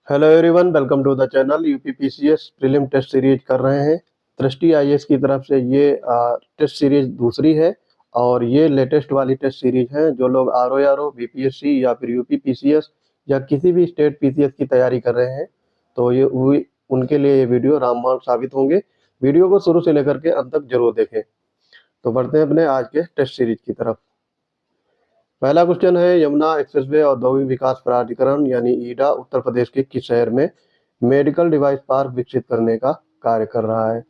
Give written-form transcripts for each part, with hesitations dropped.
Hello everyone, welcome to the channel. UPPCS prelim test series कर रहे हैं। दृष्टि आईएएस की तरफ से ये टेस्ट सीरीज दूसरी है और ये लेटेस्ट वाली टेस्ट सीरीज है। जो लोग आरओ बीपीएससी या फिर यूपीपीसीएस या किसी भी स्टेट पीसीएस की तैयारी कर रहे हैं तो उनके लिए ये वीडियो रामबाण साबित होंगे। वीडियो को शुरू से लेकर के अंत तक जरूर देखें। तो बढ़ते हैं अपने आज के टेस्ट सीरीज की तरफ। पहला क्वेश्चन है, यमुना एक्सप्रेसवे औद्योगिक विकास प्राधिकरण यानी ईडा उत्तर प्रदेश के किस शहर में मेडिकल डिवाइस पार्क विकसित करने का कार्य कर रहा है?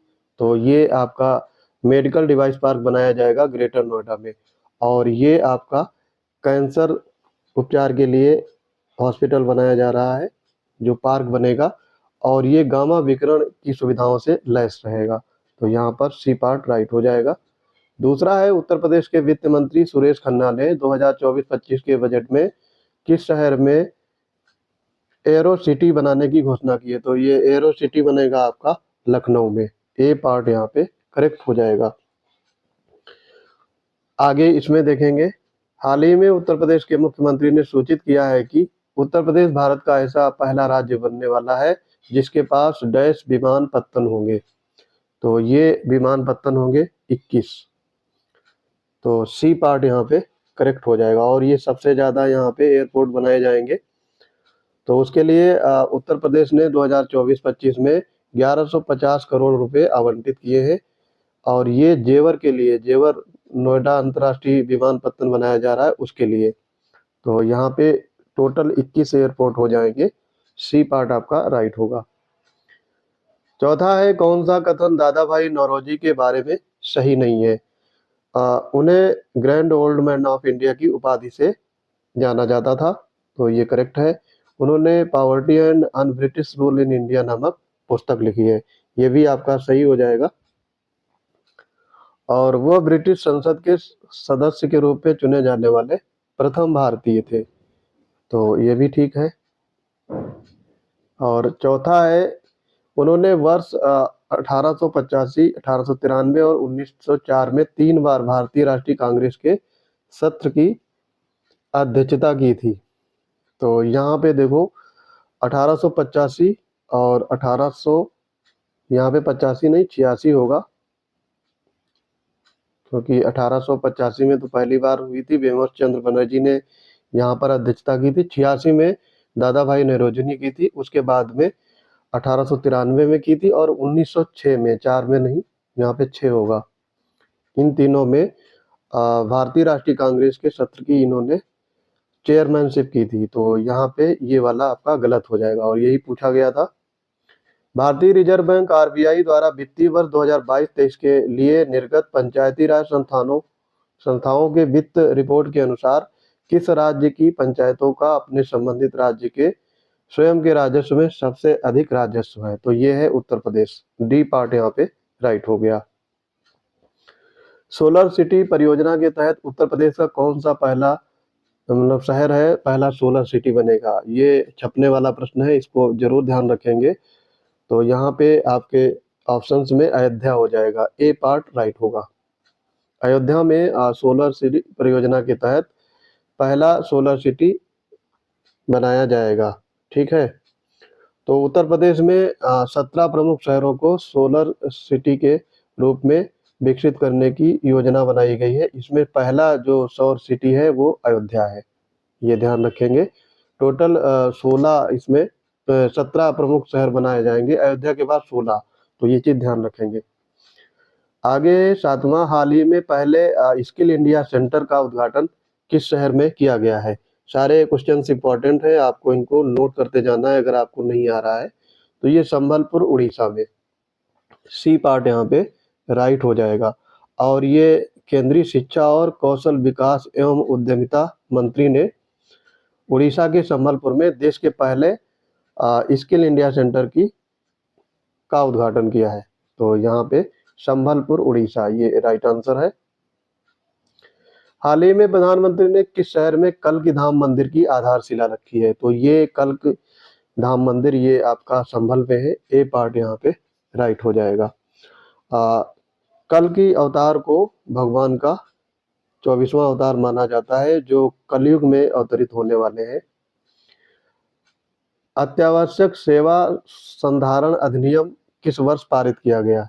तो ये आपका मेडिकल डिवाइस पार्क बनाया जाएगा ग्रेटर नोएडा में। और ये आपका कैंसर उपचार के लिए हॉस्पिटल बनाया जा रहा है जो पार्क बनेगा, और ये गामा विकिरण की सुविधाओं से लैस रहेगा। तो यहाँ पर सी पार्ट राइट हो जाएगा। दूसरा है, उत्तर प्रदेश के वित्त मंत्री सुरेश खन्ना ने 2024-25 के बजट में किस शहर में एरो सिटी बनाने की घोषणा की है? तो ये एरो सिटी बनेगा आपका लखनऊ में। ए पार्ट यहाँ पे करेक्ट हो जाएगा। आगे इसमें देखेंगे, हाल ही में उत्तर प्रदेश के मुख्यमंत्री ने सूचित किया है कि उत्तर प्रदेश भारत का ऐसा पहला राज्य बनने वाला है जिसके पास डैश विमानपत्तन होंगे। तो ये विमानपत्तन होंगे 21। तो सी पार्ट यहाँ पे करेक्ट हो जाएगा। और ये सबसे ज़्यादा यहाँ पे एयरपोर्ट बनाए जाएंगे। तो उसके लिए उत्तर प्रदेश ने 2024-25 में 1150 करोड़ रुपए आवंटित किए हैं। और ये जेवर के लिए, जेवर नोएडा अंतर्राष्ट्रीय विमानपत्तन बनाया जा रहा है उसके लिए। तो यहाँ पे टोटल 21 एयरपोर्ट हो जाएंगे। सी पार्ट आपका राइट होगा। चौथा है, कौन सा कथन दादा भाई नौरोजी के बारे में सही नहीं है? उन्हें grand old man of India की उपाधि से जाना जाता था। तो ये करेक्ट है। उन्होंने poverty and un British rule in India नामक पुस्तक लिखी है। ये भी आपका सही हो जाएगा। और वह ब्रिटिश संसद के सदस्य के रूप में चुने जाने वाले प्रथम भारतीय थे। तो ये भी ठीक है। और चौथा है, उन्होंने वर्ष 1885, 1893 और 1904 में 3 बार भारतीय राष्ट्रीय कांग्रेस के सत्र की अध्यक्षता की थी। तो यहाँ पे देखो 1885 और 1800, यहाँ पे 85 नहीं 86 होगा, क्योंकि 1885 में तो पहली बार हुई थी, बेमस चंद्र बनर्जी ने यहाँ पर अध्यक्षता की थी। 86 में दादा भाई नौरोजी ने की थी। उसके बाद में 1893 में की थी और 1906 में, 4 में नहीं, यहाँ पे 6 होगा। इन तीनों में भारतीय राष्ट्रीय कांग्रेस के सत्र की इन्होंने चेयरमैनशिप की थी। तो यहाँ पे ये वाला आपका गलत हो जाएगा और यही पूछा गया था। भारतीय रिजर्व बैंक आरबीआई द्वारा वित्तीय वर्ष 2022-23 के लिए निर्गत पंचायती राज संस्थाओं के वित्त रिपोर्ट के अनुसार किस राज्य की पंचायतों का अपने संबंधित राज्य के स्वयं के राजस्व में सबसे अधिक राजस्व है? तो ये है उत्तर प्रदेश। डी पार्ट यहाँ पे राइट हो गया। सोलर सिटी परियोजना के तहत उत्तर प्रदेश का कौन सा पहला मतलब शहर है पहला सोलर सिटी बनेगा? ये छपने वाला प्रश्न है, इसको जरूर ध्यान रखेंगे। तो यहाँ पे आपके ऑप्शंस में अयोध्या हो जाएगा। ए पार्ट राइट होगा। अयोध्या में सोलर सिटी परियोजना के तहत पहला सोलर सिटी बनाया जाएगा। ठीक है। तो उत्तर प्रदेश में 17 प्रमुख शहरों को सोलर सिटी के रूप में विकसित करने की योजना बनाई गई है। इसमें पहला जो सौर सिटी है वो अयोध्या है, ये ध्यान रखेंगे। टोटल 16 इसमें 17 प्रमुख शहर बनाए जाएंगे, अयोध्या के बाद 16। तो ये चीज ध्यान रखेंगे। आगे सातवां, हाल ही में पहले स्किल इंडिया सेंटर का उद्घाटन किस शहर में किया गया है? सारे क्वेश्चन इंपॉर्टेंट है, आपको इनको नोट करते जाना है अगर आपको नहीं आ रहा है। तो ये संबलपुर उड़ीसा में। सी पार्ट यहाँ पे राइट हो जाएगा। और ये केंद्रीय शिक्षा और कौशल विकास एवं उद्यमिता मंत्री ने उड़ीसा के संबलपुर में देश के पहले स्किल इंडिया सेंटर का उद्घाटन किया है। तो यहाँ पे संबलपुर उड़ीसा ये राइट आंसर है। हाल ही में प्रधानमंत्री ने किस शहर में कल्कि धाम मंदिर की आधारशिला रखी है? तो ये कल्कि धाम मंदिर ये आपका संभल में है। ए पार्ट यहाँ पे राइट हो जाएगा। कल्कि अवतार को भगवान का 24वां अवतार माना जाता है जो कलयुग में अवतरित होने वाले हैं। अत्यावश्यक सेवा संधारण अधिनियम किस वर्ष पारित किया गया,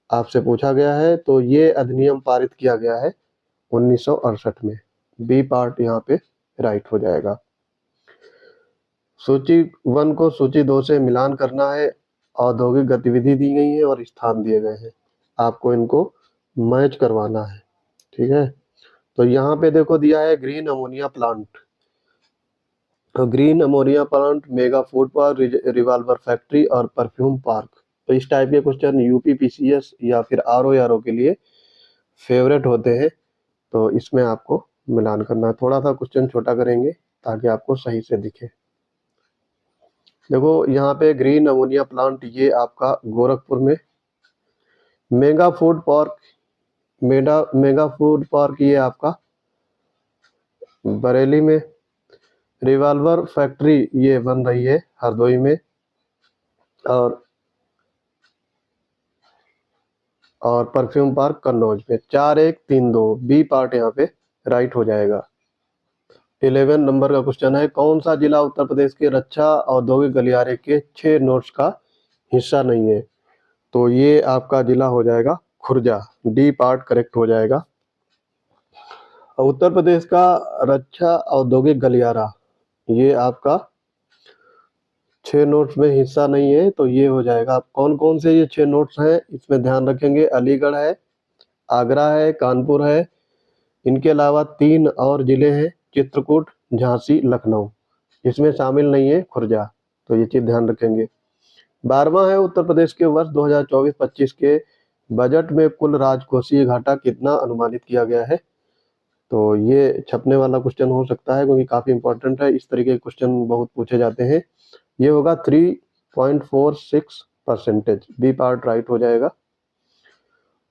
आपसे पूछा गया है। तो ये अधिनियम पारित किया गया है 1968 में। बी पार्ट यहाँ पे राइट हो जाएगा। सूची 1 को सूची 2 से मिलान करना है। औद्योगिक गतिविधि दी गई है और स्थान दिए गए हैं, आपको इनको मैच करवाना है, ठीक है। तो यहाँ पे देखो दिया है ग्रीन अमोनिया प्लांट। तो green ammonia plant, mega food park, revolver factory और परफ्यूम पार्क। तो इस टाइप के क्वेश्चन यूपी पीसीएस या फिर आरओ के लिए फेवरेट होते हैं। तो इसमें आपको मिलान करना है। थोड़ा सा क्वेश्चन छोटा करेंगे ताकि आपको सही से दिखे। देखो यहाँ पे ग्रीन अमोनिया प्लांट ये आपका गोरखपुर में, mega food park, mega food park ये आपका बरेली में, रिवाल्वर फैक्ट्री ये बन रही है हरदोई में, और परफ्यूम पार्क कन्नौज में। 4132 बी पार्ट यहाँ पे राइट हो जाएगा। 11 नंबर का क्वेश्चन है, कौन सा जिला उत्तर प्रदेश के रक्षा औद्योगिक गलियारे के 6 नोड्स का हिस्सा नहीं है। तो ये आपका जिला हो जाएगा खुर्जा। डी पार्ट करेक्ट हो जाएगा। उत्तर प्रदेश का रक्षा औद्योगिक गलियारा ये आपका 6 नोट्स में हिस्सा नहीं है, तो ये हो जाएगा। कौन कौन से ये 6 नोट्स हैं इसमें ध्यान रखेंगे, अलीगढ़ है, आगरा है, कानपुर है, इनके अलावा 3 और जिले हैं, चित्रकूट, झांसी, लखनऊ। इसमें शामिल नहीं है खुर्जा, तो ये चीज ध्यान रखेंगे। 12वां है, उत्तर प्रदेश के वर्ष 2024-25 के बजट में कुल राजकोषीय घाटा कितना अनुमानित किया गया है। तो ये छपने वाला क्वेश्चन हो सकता है क्योंकि काफी इंपॉर्टेंट है, इस तरीके के क्वेश्चन बहुत पूछे जाते हैं। ये होगा 3.46%। बी पार्ट राइट हो जाएगा।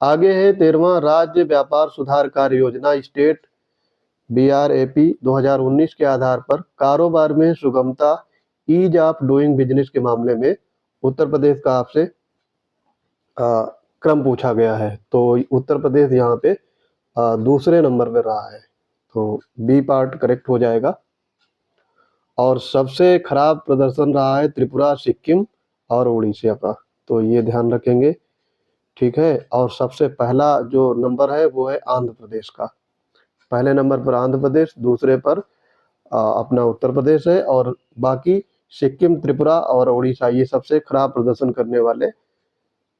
आगे है 13वां, राज्य व्यापार सुधार कार्य योजना स्टेट BRAP 2019 के आधार पर कारोबार में सुगमता, ईज ऑफ डूइंग बिजनेस के मामले में उत्तर प्रदेश का आपसे क्रम पूछा गया है। तो उत्तर प्रदेश यहाँ पे दूसरे नंबर पे रहा है, तो बी पार्ट करेक्ट हो जाएगा। और सबसे खराब प्रदर्शन रहा है त्रिपुरा, सिक्किम और उड़ीसा का, तो ये ध्यान रखेंगे, ठीक है। और सबसे पहला जो नंबर है वो है आंध्र प्रदेश का। पहले नंबर पर आंध्र प्रदेश, दूसरे पर अपना उत्तर प्रदेश है, और बाकी सिक्किम, त्रिपुरा और उड़ीसा ये सबसे खराब प्रदर्शन करने वाले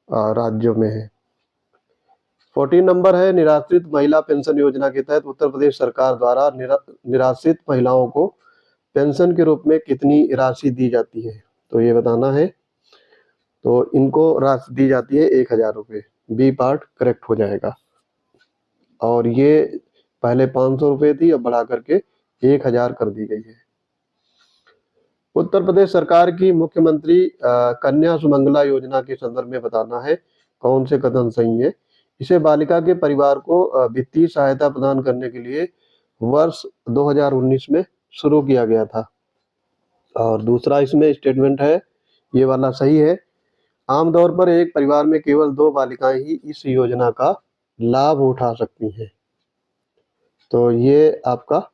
राज्यों में है। 14 नंबर है, निराश्रित महिला पेंशन योजना के तहत उत्तर प्रदेश सरकार द्वारा निराश्रित महिलाओं को पेंशन के रूप में कितनी राशि दी जाती है, तो ये बताना है। तो इनको राशि दी जाती है 1000 रुपये। बी पार्ट करेक्ट हो जाएगा। और ये पहले 500 रुपये थी, अब बढ़ा करके 1000 कर दी गई है। उत्तर प्रदेश सरकार की मुख्यमंत्री कन्या सुमंगला योजना के संदर्भ में बताना है कौन से कथन सही है। इसे बालिका के परिवार को वित्तीय सहायता प्रदान करने के लिए वर्ष 2019 में शुरू किया गया था। और दूसरा इसमें स्टेटमेंट है, ये वाला सही है। आमतौर पर एक परिवार में केवल 2 बालिकाएं ही इस योजना का लाभ उठा सकती हैं। तो ये आपका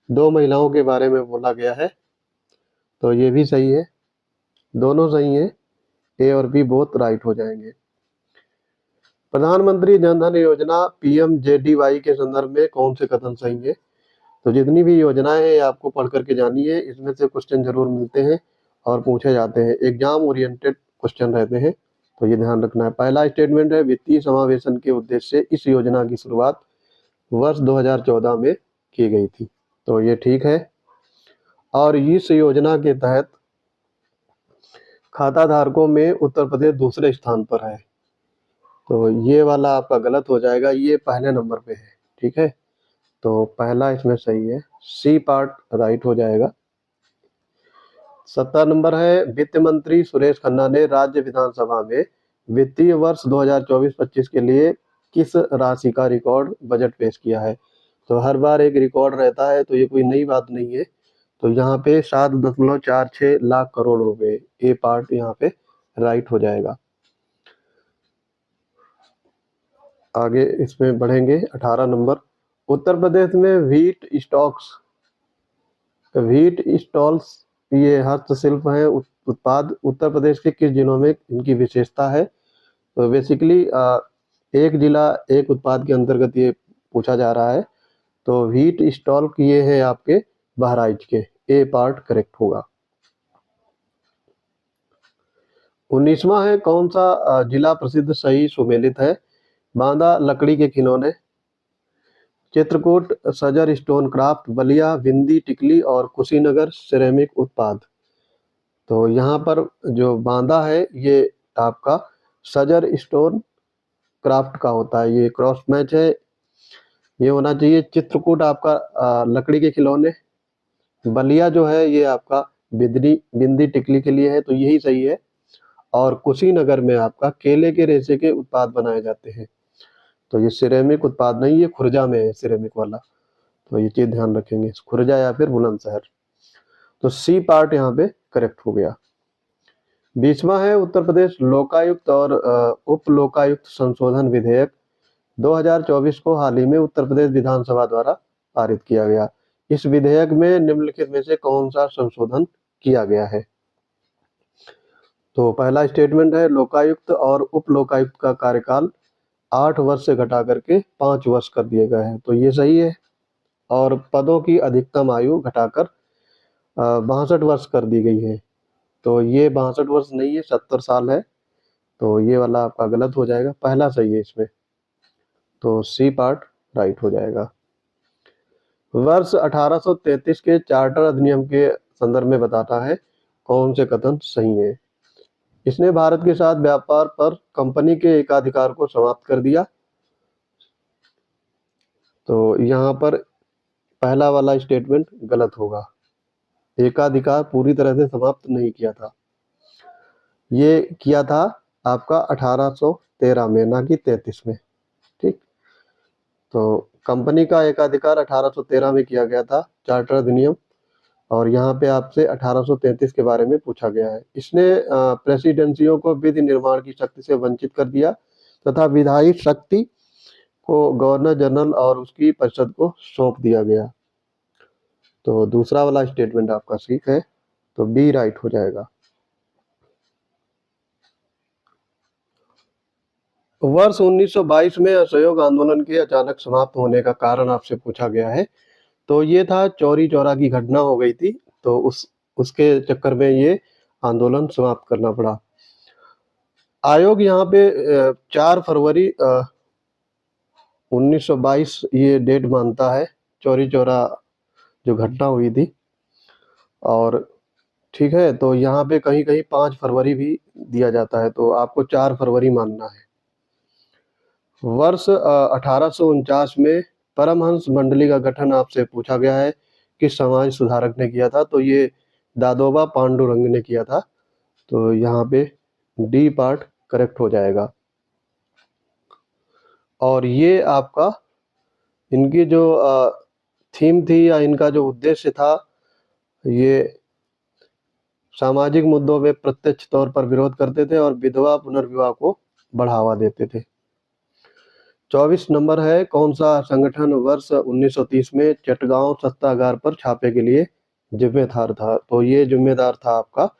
2 महिलाओं के बारे में बोला गया है, तो ये भी सही है, दोनों सही है, ए और बी बोथ राइट हो जाएंगे। प्रधानमंत्री जन धन योजना PMJDY के संदर्भ में कौन से कथन सही है। तो जितनी भी योजनाएं हैं आपको पढ़ करके जानी है, इसमें से क्वेश्चन जरूर मिलते हैं और पूछे जाते हैं, एग्जाम ओरिएंटेड क्वेश्चन रहते हैं, तो ये ध्यान रखना है। पहला स्टेटमेंट है, वित्तीय समावेशन के उद्देश्य से इस योजना की शुरुआत वर्ष 2014 में की गई थी, तो ये ठीक है। और इस योजना के तहत खाता धारकों में उत्तर प्रदेश दूसरे स्थान पर है, तो ये वाला आपका गलत हो जाएगा, ये पहले नंबर पे है, ठीक है। तो पहला इसमें सही है, सी पार्ट राइट हो जाएगा। 17 नंबर है, वित्त मंत्री सुरेश खन्ना ने राज्य विधानसभा में वित्तीय वर्ष 2024-25 के लिए किस राशि का रिकॉर्ड बजट पेश किया है। तो हर बार एक रिकॉर्ड रहता है, तो ये कोई नई बात नहीं है। तो यहाँ पे 7.46 लाख करोड़ रुपए, ए पार्ट यहाँ पे राइट हो जाएगा। आगे इसमें बढ़ेंगे। 18 नंबर, उत्तर प्रदेश में व्हीट स्टॉक्स व्हीट स्टॉल्स ये हस्तशिल्प हैं उत्पाद उत्तर प्रदेश के किस जिलों में इनकी विशेषता है? तो बेसिकली एक जिला एक उत्पाद के अंतर्गत ये पूछा जा रहा है। तो व्हीट स्टॉल ये है आपके बहराइच के, ए पार्ट करेक्ट होगा। 19वां है कौन सा जिला प्रसिद्ध सही सुमेलित है? बांदा लकड़ी के खिलौने, चित्रकूट सजर स्टोन क्राफ्ट, बलिया बिंदी टिकली और कुशीनगर सिरेमिक उत्पाद। तो यहाँ पर जो बांदा है ये आपका सजर स्टोन क्राफ्ट का होता है, ये क्रॉस मैच है, ये होना चाहिए। चित्रकूट आपका लकड़ी के खिलौने, बलिया जो है ये आपका बिंदी बिंदी टिकली के लिए है, तो यही सही है। और कुशीनगर में आपका केले के रेशे के उत्पाद बनाए जाते हैं, तो ये सिरेमिक उत्पाद नहीं, ये खुर्जा में है सिरेमिक वाला, तो ये चीज ध्यान रखेंगे, खुर्जा या फिर बुलंदशहर। तो सी पार्ट यहाँ पे करेक्ट हो गया। 20वां है उत्तर प्रदेश लोकायुक्त और उप लोकायुक्त संशोधन विधेयक 2024 को हाल ही में उत्तर प्रदेश विधानसभा द्वारा पारित किया गया। इस विधेयक में निम्नलिखित में से कौन सा संशोधन किया गया है? तो पहला स्टेटमेंट है लोकायुक्त और उप लोकायुक्त का कार्यकाल 8 वर्ष से घटा करके 5 वर्ष कर दिए गए हैं, तो ये सही है। और पदों की अधिकतम आयु घटाकर 62 वर्ष कर दी गई है, तो ये 62 वर्ष नहीं है, 70 साल है, तो ये वाला आपका गलत हो जाएगा, पहला सही है इसमें, तो सी पार्ट राइट हो जाएगा। वर्ष 1833 के चार्टर अधिनियम के संदर्भ में बताता है कौन से कथन सही है? इसने भारत के साथ व्यापार पर कंपनी के एकाधिकार को समाप्त कर दिया, तो यहाँ पर पहला वाला स्टेटमेंट गलत होगा, एकाधिकार पूरी तरह से समाप्त नहीं किया था, ये किया था आपका 1813 में, ना कि 33 में। ठीक, तो कंपनी का एकाधिकार 1813 में किया गया था चार्टर अधिनियम, और यहाँ पे आपसे 1833 के बारे में पूछा गया है। इसने प्रेसिडेंसियों को विधि निर्माण की शक्ति से वंचित कर दिया तथा विधायी शक्ति को गवर्नर जनरल और उसकी परिषद को सौंप दिया गया, तो दूसरा वाला स्टेटमेंट आपका ठीक है, तो बी राइट हो जाएगा। वर्ष 1922 में असहयोग आंदोलन के अचानक समाप्त होने का कारण आपसे पूछा गया है, तो ये था चौरी चौरा की घटना हो गई थी, तो उसके चक्कर में ये आंदोलन समाप्त करना पड़ा। आयोग यहाँ पे 4 फरवरी 1922 ये डेट मानता है, चौरी चौरा जो घटना हुई थी, और ठीक है, तो यहाँ पे कहीं कहीं 5 फरवरी भी दिया जाता है, तो आपको 4 फरवरी मानना है। वर्ष 1849 में परमहंस मंडली का गठन आपसे पूछा गया है, किस समाज सुधारक ने किया था? तो ये दादोबा पांडुरंग ने किया था, तो यहाँ पे डी पार्ट करेक्ट हो जाएगा। और ये आपका इनकी जो थीम थी या इनका जो उद्देश्य था, ये सामाजिक मुद्दों में प्रत्यक्ष तौर पर विरोध करते थे और विधवा पुनर्विवाह को बढ़ावा देते थे। 24 नंबर है कौन सा संगठन वर्ष 1930 में चटगांव सत्याग्रह पर छापे के लिए जिम्मेदार था? तो ये जिम्मेदार था आपका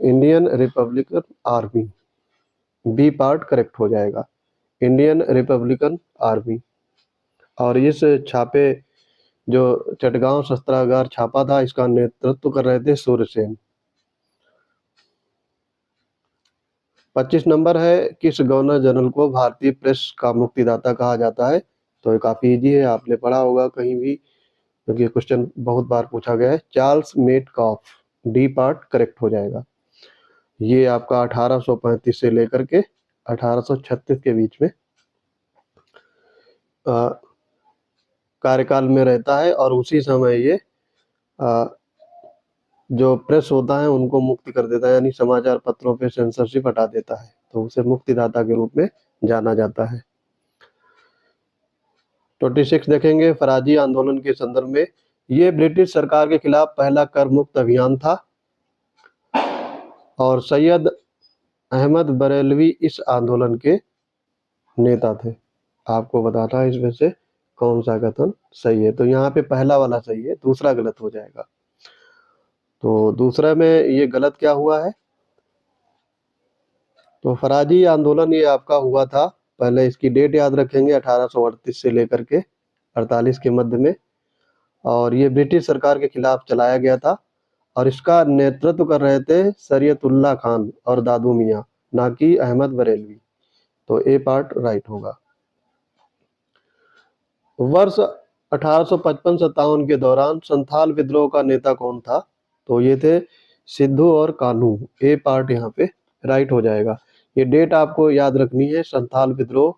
Indian Republican Army, B part correct हो जाएगा, इंडियन रिपब्लिकन आर्मी। और इस छापे जो चटगांव सत्याग्रह छापा था, इसका नेतृत्व कर रहे थे सूर्यसेन। 25 नंबर है किस गवर्नर जनरल को भारतीय प्रेस का मुक्तिदाता कहा जाता है? तो ये काफी इजी है, आपने पढ़ा होगा कहीं भी, क्योंकि क्वेश्चन बहुत बार पूछा गया है, Charles Metcalfe, D part correct हो जाएगा। ये आपका 1835 से लेकर के 1836 के बीच में कार्यकाल में रहता है, और उसी समय ये जो प्रेस होता है उनको मुक्ति कर देता है, यानी समाचार पत्रों पे सेंसरशिप हटा देता है, तो उसे मुक्तिदाता के रूप में जाना जाता है। 26 देखेंगे फराजी आंदोलन के संदर्भ में, ये ब्रिटिश सरकार के खिलाफ पहला कर मुक्त अभियान था, और सैयद अहमद बरेलवी इस आंदोलन के नेता थे, आपको बताना है इसमें से कौन सा कथन सही है? तो यहाँ पे पहला वाला सही है, दूसरा गलत हो जाएगा। तो दूसरा में ये गलत क्या हुआ है? तो फराजी आंदोलन ये आपका हुआ था, पहले इसकी डेट याद रखेंगे, 1838 से लेकर के 48 के मध्य में, और ये ब्रिटिश सरकार के खिलाफ चलाया गया था, और इसका नेतृत्व कर रहे थे शरीयतुल्लाह खान और दादू मियाँ, ना कि अहमद बरेलवी। तो ए पार्ट राइट होगा। वर्ष 1855-57 के दौरान संथाल विद्रोह का नेता कौन था? तो ये थे सिद्धू और कान्हू। ए पार्ट यहाँ पे राइट हो जाएगा। ये डेट आपको याद रखनी है। संथाल विद्रोह,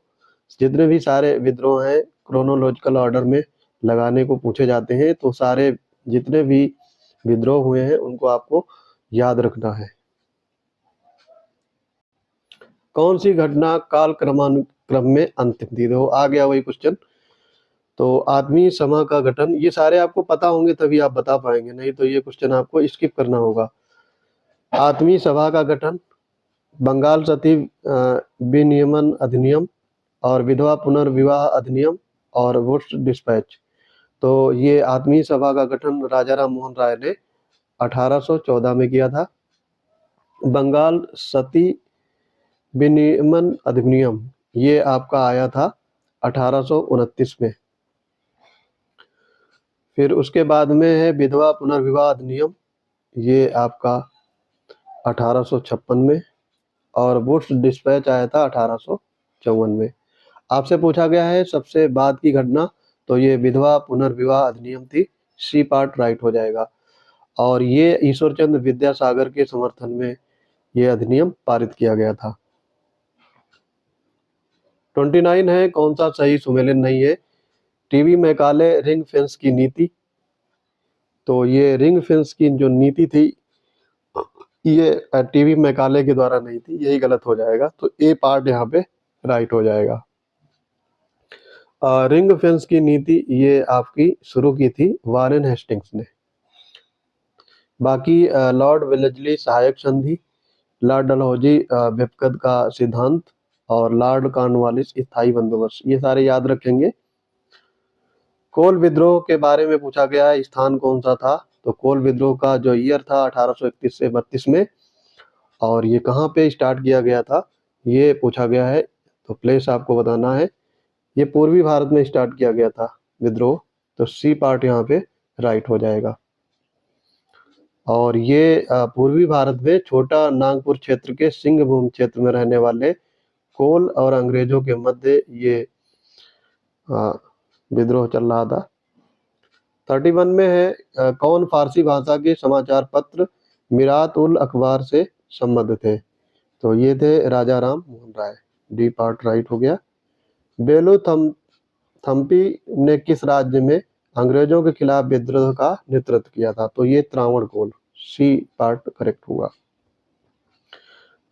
जितने भी सारे विद्रोह हैं क्रोनोलॉजिकल ऑर्डर में लगाने को पूछे जाते हैं, तो सारे जितने भी विद्रोह हुए हैं उनको आपको याद रखना है। कौन सी घटना काल क्रमानुक्रम में अंतिम थी? तो आ गया वही क्वेश्चन। तो आत्मीय सभा का गठन, ये सारे आपको पता होंगे तभी आप बता पाएंगे, नहीं तो ये क्वेश्चन आपको स्किप करना होगा। आत्मीय सभा का गठन, बंगाल सती विनियमन अधिनियम, और विधवा पुनर्विवाह अधिनियम, और वुड्स डिस्पैच। तो ये आत्मीय सभा का गठन राजा राम मोहन राय ने 1814 में किया था। बंगाल सती विनियमन अधिनियम ये आपका आया था 1829 में। फिर उसके बाद में है विधवा पुनर्विवाह अधिनियम, ये आपका 1856 में, और वुड्स डिस्पैच आया था 1854 में। आपसे पूछा गया है सबसे बाद की घटना, तो ये विधवा पुनर्विवाह अधिनियम थी। सी पार्ट राइट हो जाएगा। और ये ईश्वरचंद्र विद्यासागर के समर्थन में ये अधिनियम पारित किया गया था। 29 है, कौन सा सही सुमेलन नहीं है? टीवी मैकाले रिंग फेंस की नीति। तो ये रिंग फेंस की जो नीति थी ये टीवी मैकाले के द्वारा नहीं थी, यही गलत हो जाएगा। तो ए पार्ट यहाँ पे राइट हो जाएगा। रिंग फेंस की नीति ये आपकी शुरू की थी वारेन हेस्टिंग्स ने। बाकी लॉर्ड वेलेस्ली सहायक संधि, लॉर्ड डलहौजी बेफकद का सिद्धांत, और लॉर्ड कॉर्नवालिस स्थायी बंदोबस्त, ये सारे याद रखेंगे। कोल विद्रोह के बारे में पूछा गया है, स्थान कौन सा था? तो कोल विद्रोह का जो ईयर था 1831 से 32 में, और ये कहाँ पे स्टार्ट किया गया था ये पूछा गया है, तो प्लेस आपको बताना है। ये पूर्वी भारत में स्टार्ट किया गया था विद्रोह, तो सी पार्ट यहाँ पे राइट हो जाएगा। और ये पूर्वी भारत में छोटा नागपुर क्षेत्र के सिंहभूम क्षेत्र में रहने वाले कोल और अंग्रेजों के मध्य ये विद्रोह चल रहा था। 31 में है, कौन फारसी भाषा के समाचार पत्र मिरात उल अखबार से संबद्ध थे? तो ये थे राजा Ram Mohan Roy. D part right हो गया। बेलू थम्पी ने किस राज्य में अंग्रेजों के खिलाफ विद्रोह का नेतृत्व किया था? तो ये त्रावणकोर। सी पार्ट करेक्ट हुआ।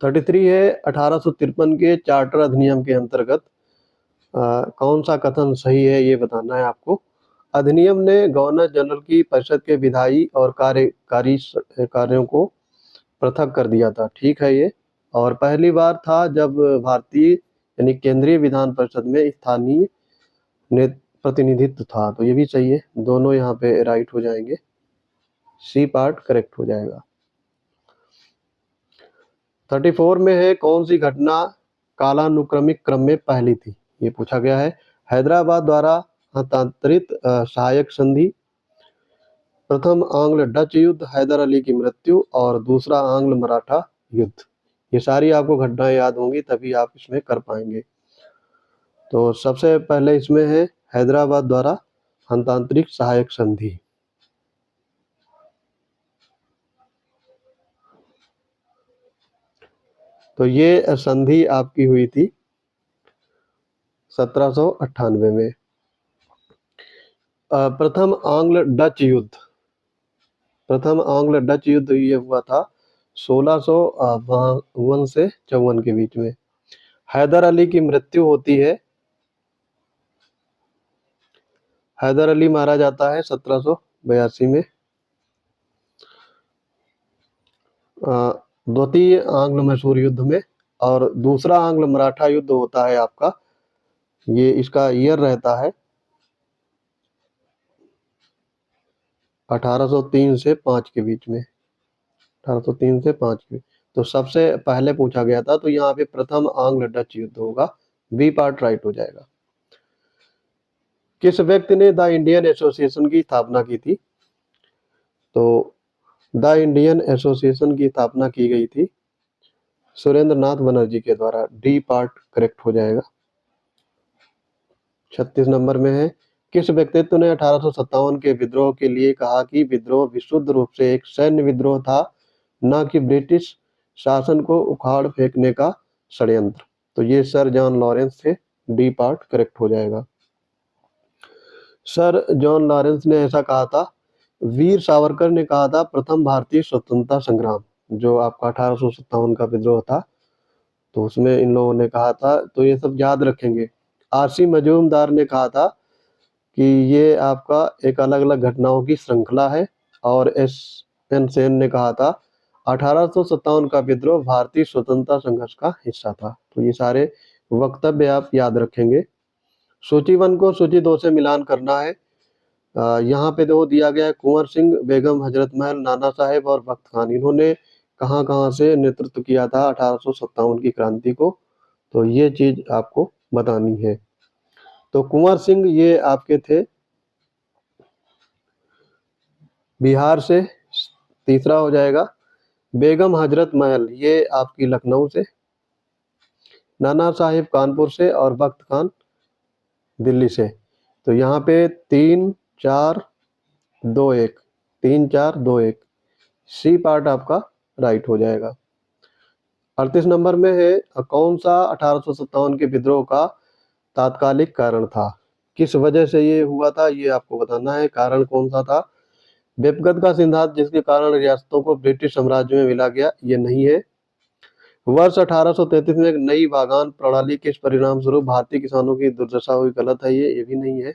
33 है, 1853 के चार्टर अधिनियम के अंतर्गत कौन सा कथन सही है ये बताना है आपको। अधिनियम ने गवर्नर जनरल की परिषद के विधायी और कार्यकारी कार्यों को पृथक कर दिया था, ठीक है ये। और पहली बार था जब भारतीय यानी केंद्रीय विधान परिषद में स्थानीय प्रतिनिधित्व था, तो ये भी सही है। दोनों यहाँ पे राइट हो जाएंगे। सी पार्ट करेक्ट हो जाएगा। 34 में है, कौन सी घटना कालानुक्रमिक क्रम में पहली थी? ये पूछा गया है। हैदराबाद द्वारा हस्तांतरित सहायक संधि, प्रथम आंग्ल डच युद्ध, हैदर अली की मृत्यु, और दूसरा आंग्ल मराठा युद्ध। ये सारी आपको घटनाएं याद होंगी तभी आप इसमें कर पाएंगे। तो सबसे पहले इसमें है हैदराबाद द्वारा हस्तांतरित सहायक संधि। तो ये संधि आपकी हुई थी 1798 में। प्रथम आंग्ल डच युद्ध ये हुआ था 1652 से 54 के बीच में। हैदर अली की मृत्यु होती है, हैदर अली मारा जाता है 1782 में। द्वितीय आंग्ल मैसूर युद्ध में, और दूसरा आंग्ल मराठा युद्ध होता है आपका, ये इसका ईयर रहता है 1803 से 5 के बीच में, 1803 से 5 के, तो सबसे पहले पूछा गया था, तो यहाँ पे प्रथम आंग्ल डच युद्ध होगा, बी पार्ट राइट हो जाएगा। किस व्यक्ति ने द इंडियन एसोसिएशन की स्थापना की थी? तो द इंडियन एसोसिएशन की स्थापना की गई थी सुरेंद्र नाथ बनर्जी के द्वारा, डी पार्ट करेक्ट हो जाएगा। 36 नंबर में है, किस व्यक्तित्व ने 1857 के विद्रोह के लिए कहा कि विद्रोह विशुद्ध रूप से एक सैन्य विद्रोह था, न कि ब्रिटिश शासन को उखाड़ फेंकने का षड्यंत्र? तो ये सर जॉन लॉरेंस थे, डी पार्ट करेक्ट हो जाएगा। सर जॉन लॉरेंस ने ऐसा कहा था। वीर सावरकर ने कहा था प्रथम भारतीय स्वतंत्रता संग्राम, जो आपका 1857 का विद्रोह था, तो उसमें इन लोगों ने कहा था, तो ये सब याद रखेंगे। आरसी मजूमदार ने कहा था कि ये आपका एक अलग अलग घटनाओं की श्रृंखला है, और एस एन सेन ने कहा था 1857 का विद्रोह भारतीय स्वतंत्रता संघर्ष का हिस्सा था। तो ये सारे वक्तव्य आप याद रखेंगे। सूची 1 को सूची 2 से मिलान करना है। यहाँ पे दो दिया गया है, कुंवर सिंह, बेगम हजरत महल, नाना साहेब और बख्त खान, इन्होंने कहाँ कहाँ से नेतृत्व किया था 1857 की क्रांति को, तो ये चीज आपको बतानी है। तो कुंवर सिंह ये आपके थे बिहार से, तीसरा हो जाएगा। बेगम हजरत महल ये आपकी लखनऊ से, नाना साहिब कानपुर से, और बख्त खान दिल्ली से। तो यहाँ पे 3 4 2 1, 3 4 2 1, सी पार्ट आपका राइट हो जाएगा। 38 नंबर में है, कौन सा 1857 के विद्रोह का तात्कालिक कारण था? किस वजह से ये हुआ था, ये आपको बताना है। कारण कौन सा था? बेपगत का सिद्धांत जिसके कारण रियासतों को ब्रिटिश साम्राज्य में मिला गया, ये नहीं है। वर्ष 1833 में एक नई बागान प्रणाली के परिणाम स्वरूप भारतीय किसानों की दुर्दशा हुई, गलत है ये भी नहीं है।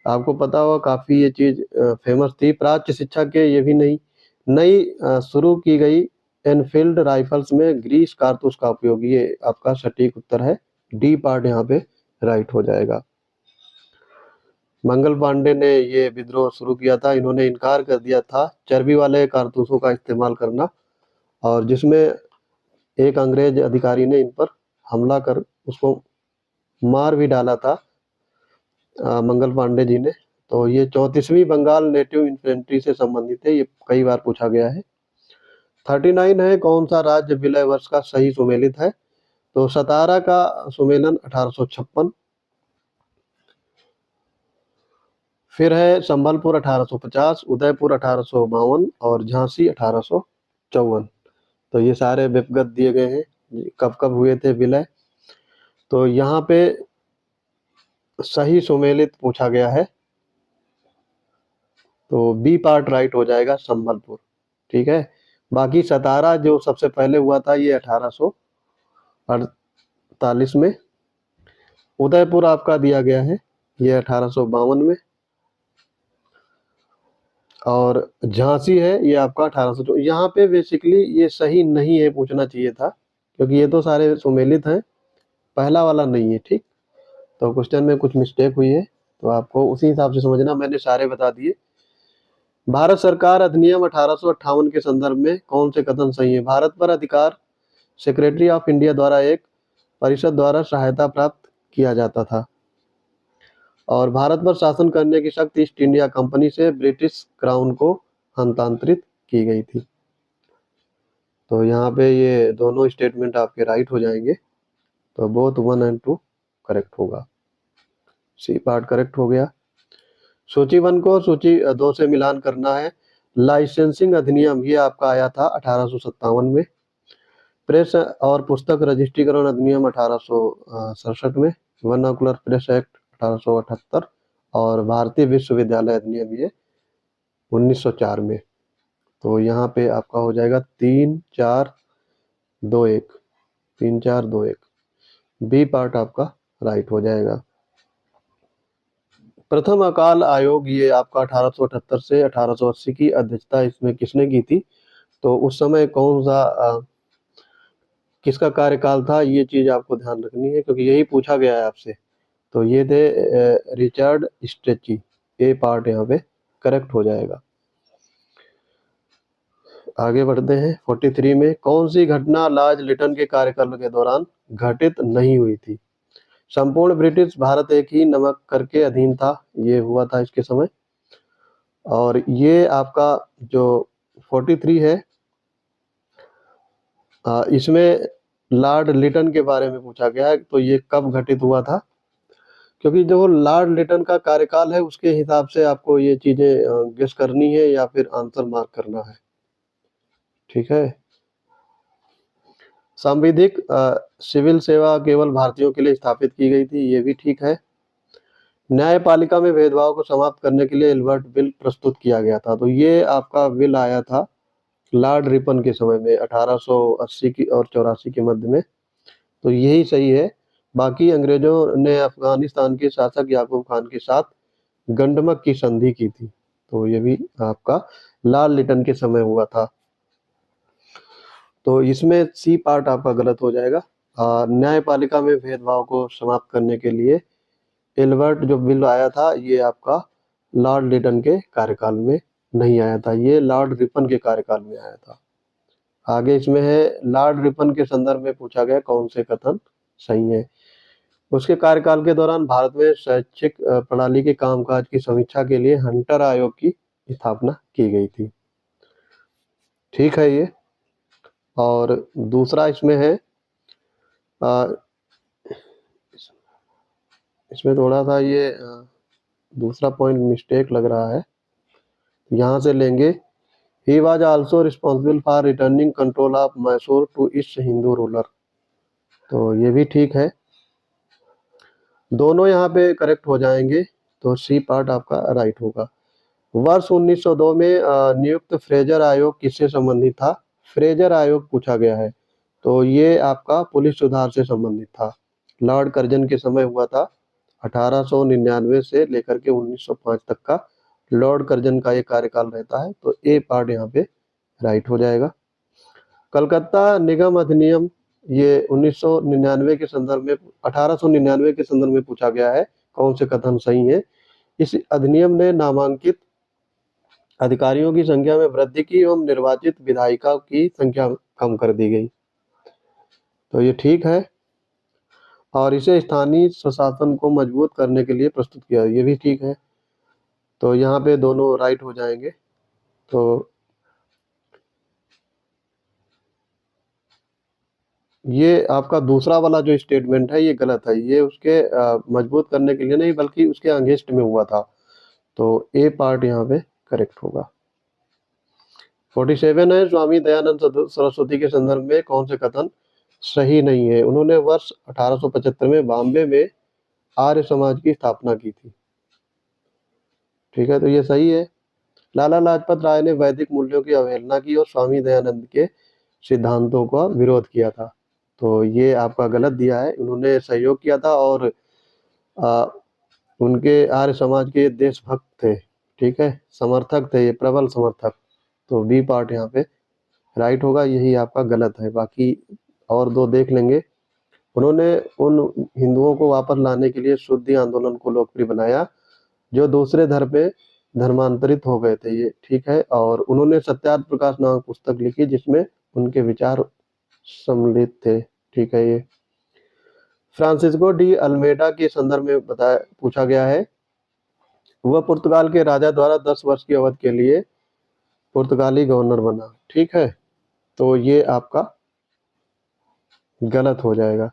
आपको पता होगा काफी ये चीज फेमस थी। प्राच्य शिक्षा के, ये भी नहीं। नई शुरू की गई एनफील्ड राइफल्स में ग्रीस कारतूस का उपयोग, ये आपका सटीक उत्तर है, डी पार्ट यहाँ पे राइट हो जाएगा। मंगल पांडे ने ये विद्रोह शुरू किया था, इन्होंने इनकार कर दिया था चर्बी वाले कारतूसों का इस्तेमाल करना, और जिसमें एक अंग्रेज अधिकारी ने इन पर हमला कर उसको मार भी डाला था, मंगल पांडे जी ने। तो ये 34वीं बंगाल नेटिव इन्फेंट्री से संबंधित है, ये कई बार पूछा गया है। 39 है, कौन सा राज्य विलय वर्ष का सही सुमेलित है? तो सतारा का सुमेलन 1856, फिर है संबलपुर 1850, उदयपुर 1852 और झांसी 1854। तो ये सारे विपगत दिए गए हैं, कब कब हुए थे विलय। तो यहाँ पे सही सुमेलित पूछा गया है, तो बी पार्ट राइट हो जाएगा, संबलपुर। ठीक है, बाकी सतारा जो सबसे पहले हुआ था ये 1848 में, उदयपुर आपका दिया गया है ये 1852 में, और झांसी है ये आपका 1800। यहाँ पे बेसिकली ये सही नहीं है, पूछना चाहिए था, क्योंकि ये तो सारे सुमेलित हैं, पहला वाला नहीं है। ठीक, तो क्वेश्चन में कुछ मिस्टेक हुई है, तो आपको उसी हिसाब से समझना, मैंने सारे बता दिए। भारत सरकार अधिनियम 1858 के संदर्भ में कौन से कथन सही है? भारत पर अधिकार सेक्रेटरी ऑफ इंडिया द्वारा एक परिषद द्वारा सहायता प्राप्त किया जाता था, और भारत पर शासन करने की शक्ति ईस्ट इंडिया कंपनी से ब्रिटिश क्राउन को हस्तांतरित की गई थी। तो यहाँ पे ये दोनों स्टेटमेंट आपके राइट हो जाएंगे, तो बोथ 1 और 2 करेक्ट होगा, सी पार्ट करेक्ट हो गया। सूची 1 को सूची 2 से मिलान करना है। लाइसेंसिंग अधिनियम ये आपका आया था 1857 में। प्रेस और पुस्तक रजिस्ट्रीकरण अधिनियम 1867 में। वर्नाकुलर प्रेस एक्ट 1878, और भारतीय विश्वविद्यालय अधिनियम ये 1904 में। तो यहाँ पे आपका हो जाएगा 3 4 2 1, 3 4 2 1, बी पार्ट आपका राइट हो जाएगा। प्रथम अकाल आयोग ये आपका 1878 से 1880 की अध्यक्षता इसमें किसने की थी? तो उस समय कौन सा किसका कार्यकाल था, ये चीज आपको ध्यान रखनी है, क्योंकि यही पूछा गया है आपसे। तो ये थे रिचर्ड स्ट्रेची, ए पार्ट यहाँ पे करेक्ट हो जाएगा। आगे बढ़ते हैं 43 में, कौन सी घटना लॉर्ड लिटन के कार्यकाल के दौरान घटित नहीं हुई थी? संपूर्ण ब्रिटिश भारत एक ही नमक कर के अधीन था, ये हुआ था इसके समय। और ये आपका जो 43 है, इसमें लॉर्ड लिटन के बारे में पूछा गया है, तो ये कब घटित हुआ था? क्योंकि जो लॉर्ड लिटन का कार्यकाल है उसके हिसाब से आपको ये चीजें गेस करनी है या फिर आंसर मार्क करना है। ठीक है। सांविधिक सिविल सेवा केवल भारतीयों के लिए स्थापित की गई थी, ये भी ठीक है। न्यायपालिका में भेदभाव को समाप्त करने के लिए एल्बर्ट बिल प्रस्तुत किया गया था, तो ये आपका बिल आया था लॉर्ड रिपन के समय में 1880 की और 84 के मध्य में, तो यही सही है। बाकी अंग्रेजों ने अफगानिस्तान के शासक याकूब खान के साथ गंडमक की संधि की थी, तो ये भी आपका लॉर्ड लिटन के समय हुआ था। तो इसमें सी पार्ट आपका गलत हो जाएगा। न्यायपालिका में भेदभाव को समाप्त करने के लिए एल्बर्ट जो बिल आया था ये आपका लॉर्ड लिटन के कार्यकाल में नहीं आया था, ये लॉर्ड रिपन के कार्यकाल में आया था। आगे इसमें है, लॉर्ड रिपन के संदर्भ में पूछा गया कौन से कथन सही है? उसके कार्यकाल के दौरान भारत में शैक्षिक प्रणाली के कामकाज की समीक्षा के लिए हंटर आयोग की स्थापना की गई थी। ठीक है ये। और दूसरा इसमें है, इसमें थोड़ा सा ये दूसरा पॉइंट मिस्टेक लग रहा है, यहाँ से लेंगे। He was also responsible for returning control of Mysore to east Hindu ruler, तो ये भी ठीक है। दोनों यहाँ पे करेक्ट हो जाएंगे, तो सी पार्ट आपका राइट होगा। वर्ष 1902 में नियुक्त फ्रेजर आयोग किससे संबंधित था? फ्रेजर आयोग पूछा गया है, तो ये आपका पुलिस सुधार से संबंधित था। लॉर्ड कर्जन के समय हुआ था, 1899 से लेकर के 1905 तक का लॉर्ड कर्जन का ये कार्यकाल रहता है, तो ए पार्ट यहाँ पे राइट हो जाएगा। कलकत्ता निगम अधिनियम ये 1999 के संदर्भ में 1899 के संदर्भ में पूछा गया है, कौन से कथन सही है? इस अधिनियम ने नामांकित अधिकारियों की संख्या में वृद्धि की एवं निर्वाचित विधायिका की संख्या कम कर दी गई, तो ये ठीक है। और इसे स्थानीय स्वशासन को मजबूत करने के लिए प्रस्तुत किया, ये भी ठीक है। तो यहाँ पे दोनों राइट हो जाएंगे। तो ये आपका दूसरा वाला जो स्टेटमेंट है ये गलत है, ये उसके मजबूत करने के लिए नहीं बल्कि उसके अगेंस्ट में हुआ था, तो ए पार्ट यहाँ पे करेक्ट होगा। 47 है, स्वामी दयानंद सरस्वती के संदर्भ में कौन से कथन सही नहीं है? उन्होंने वर्ष 1875 में बॉम्बे में आर्य समाज की स्थापना की थी। ठीक है, तो ये सही है। लाला लाजपत राय ने वैदिक मूल्यों की अवहेलना की और स्वामी दयानंद के सिद्धांतों का विरोध किया था, तो ये आपका गलत दिया है। उन्होंने सहयोग किया था और आ, उनके आर्य समाज के देशभक्त थे। ठीक है, समर्थक थे, ये प्रबल समर्थक, तो बी पार्ट यहाँ पे राइट होगा, यही आपका गलत है। बाकी और दो देख लेंगे। उन्होंने उन हिंदुओं को वापस लाने के लिए शुद्धि आंदोलन को लोकप्रिय बनाया जो दूसरे धर्म में धर्मांतरित हो गए थे, ये ठीक है। और उन्होंने सत्यार्थ प्रकाश नामक पुस्तक लिखी जिसमें उनके विचार सम्मिलित थे, ठीक है ये। फ्रांसिस्को डी अल्मेडा के संदर्भ में बताया पूछा गया है, वह पुर्तगाल के राजा द्वारा 10 वर्ष की अवधि के लिए पुर्तगाली गवर्नर बना, ठीक है, तो ये आपका गलत हो जाएगा।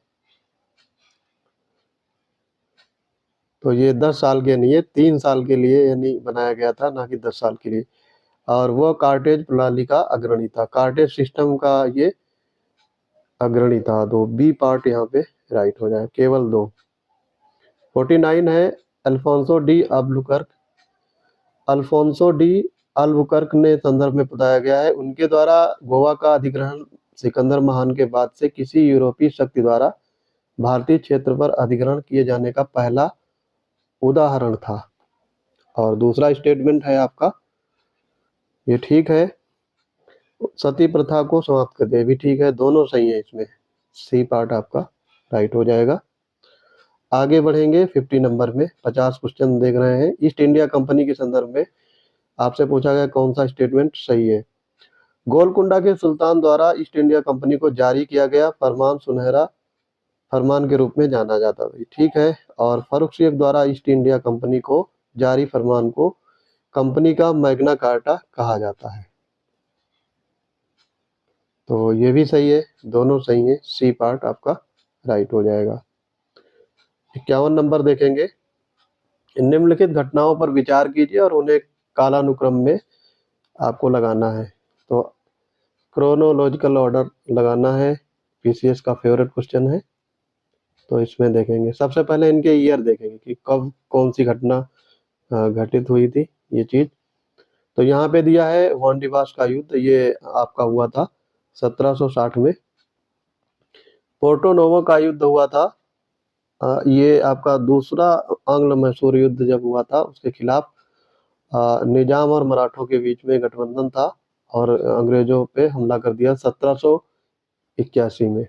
तो ये 10 साल के नहीं है, 3 साल के लिए यानी बनाया गया था, ना कि 10 साल के लिए। और वह कार्टेज प्रणाली का अग्रणी था, कार्टेज सिस्टम का ये अग्रणी था, तो बी पार्ट यहाँ पे राइट हो जाए, केवल दो। 49 है, Alfonso de Albuquerque, Alfonso de Albuquerque ने संदर्भ में बताया गया है, उनके द्वारा गोवा का अधिग्रहण सिकंदर महान के बाद से किसी यूरोपीय शक्ति द्वारा भारतीय क्षेत्र पर अधिग्रहण किए जाने का पहला उदाहरण था। और दूसरा स्टेटमेंट है आपका, ये ठीक है, सती प्रथा को समाप्त कर दिया, भी ठीक है, दोनों सही है इसमें, सी पार्ट आपका राइट हो जाएगा। आगे बढ़ेंगे 50 नंबर में, 50 क्वेश्चन देख रहे हैं। ईस्ट इंडिया कंपनी के संदर्भ में आपसे पूछा गया कौन सा स्टेटमेंट सही है। गोलकुंडा के सुल्तान द्वारा ईस्ट इंडिया कंपनी को जारी किया गया फरमान सुनहरा फरमान के रूप में जाना जाता है, ठीक है। और फर्रुख शेख द्वारा ईस्ट इंडिया कंपनी को जारी फरमान को कंपनी का मैग्ना कार्टा कहा जाता है। तो ये भी सही है, दोनों सही है, सी पार्ट आपका राइट हो जाएगा। 51 नंबर देखेंगे, निम्नलिखित घटनाओं पर विचार कीजिए और उन्हें कालानुक्रम में आपको लगाना है। तो क्रोनोलॉजिकल ऑर्डर लगाना है, पीसीएस का फेवरेट क्वेश्चन है। तो इसमें देखेंगे सबसे पहले इनके ईयर देखेंगे कि कब कौन सी घटना घटित हुई थी ये चीज। तो यहाँ पे दिया है वांडीवास का युद्ध, ये आपका हुआ था 1760 में। पोर्टो नोवो का युद्ध हुआ था, ये आपका दूसरा आंग्ल मैसूर युद्ध जब हुआ था उसके खिलाफ निजाम और मराठों के बीच में गठबंधन था और अंग्रेजों पे हमला कर दिया 1781 में।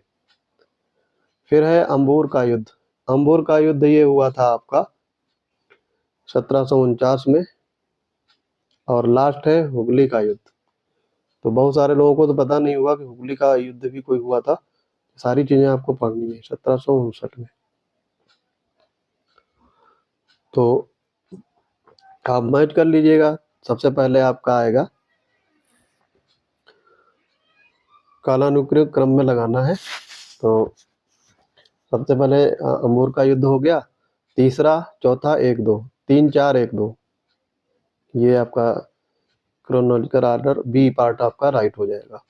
फिर है अंबूर का युद्ध, अंबूर का युद्ध ये हुआ था आपका 1749 में। और लास्ट है हुगली का युद्ध। तो बहुत सारे लोगों को तो पता नहीं हुआ कि हुगली का युद्ध भी कोई हुआ था, सारी चीजें आपको पढ़नी है 1759 में। तो आप मैच कर लीजिएगा। सबसे पहले आपका आएगा कालानुक्रम क्रम में लगाना है। तो सबसे पहले अंबूर का युद्ध हो गया, तीसरा चौथा 1-2, 3-4-1-2, ये आपका क्रोनोलॉजिकल ऑर्डर बी पार्ट आपका राइट हो जाएगा।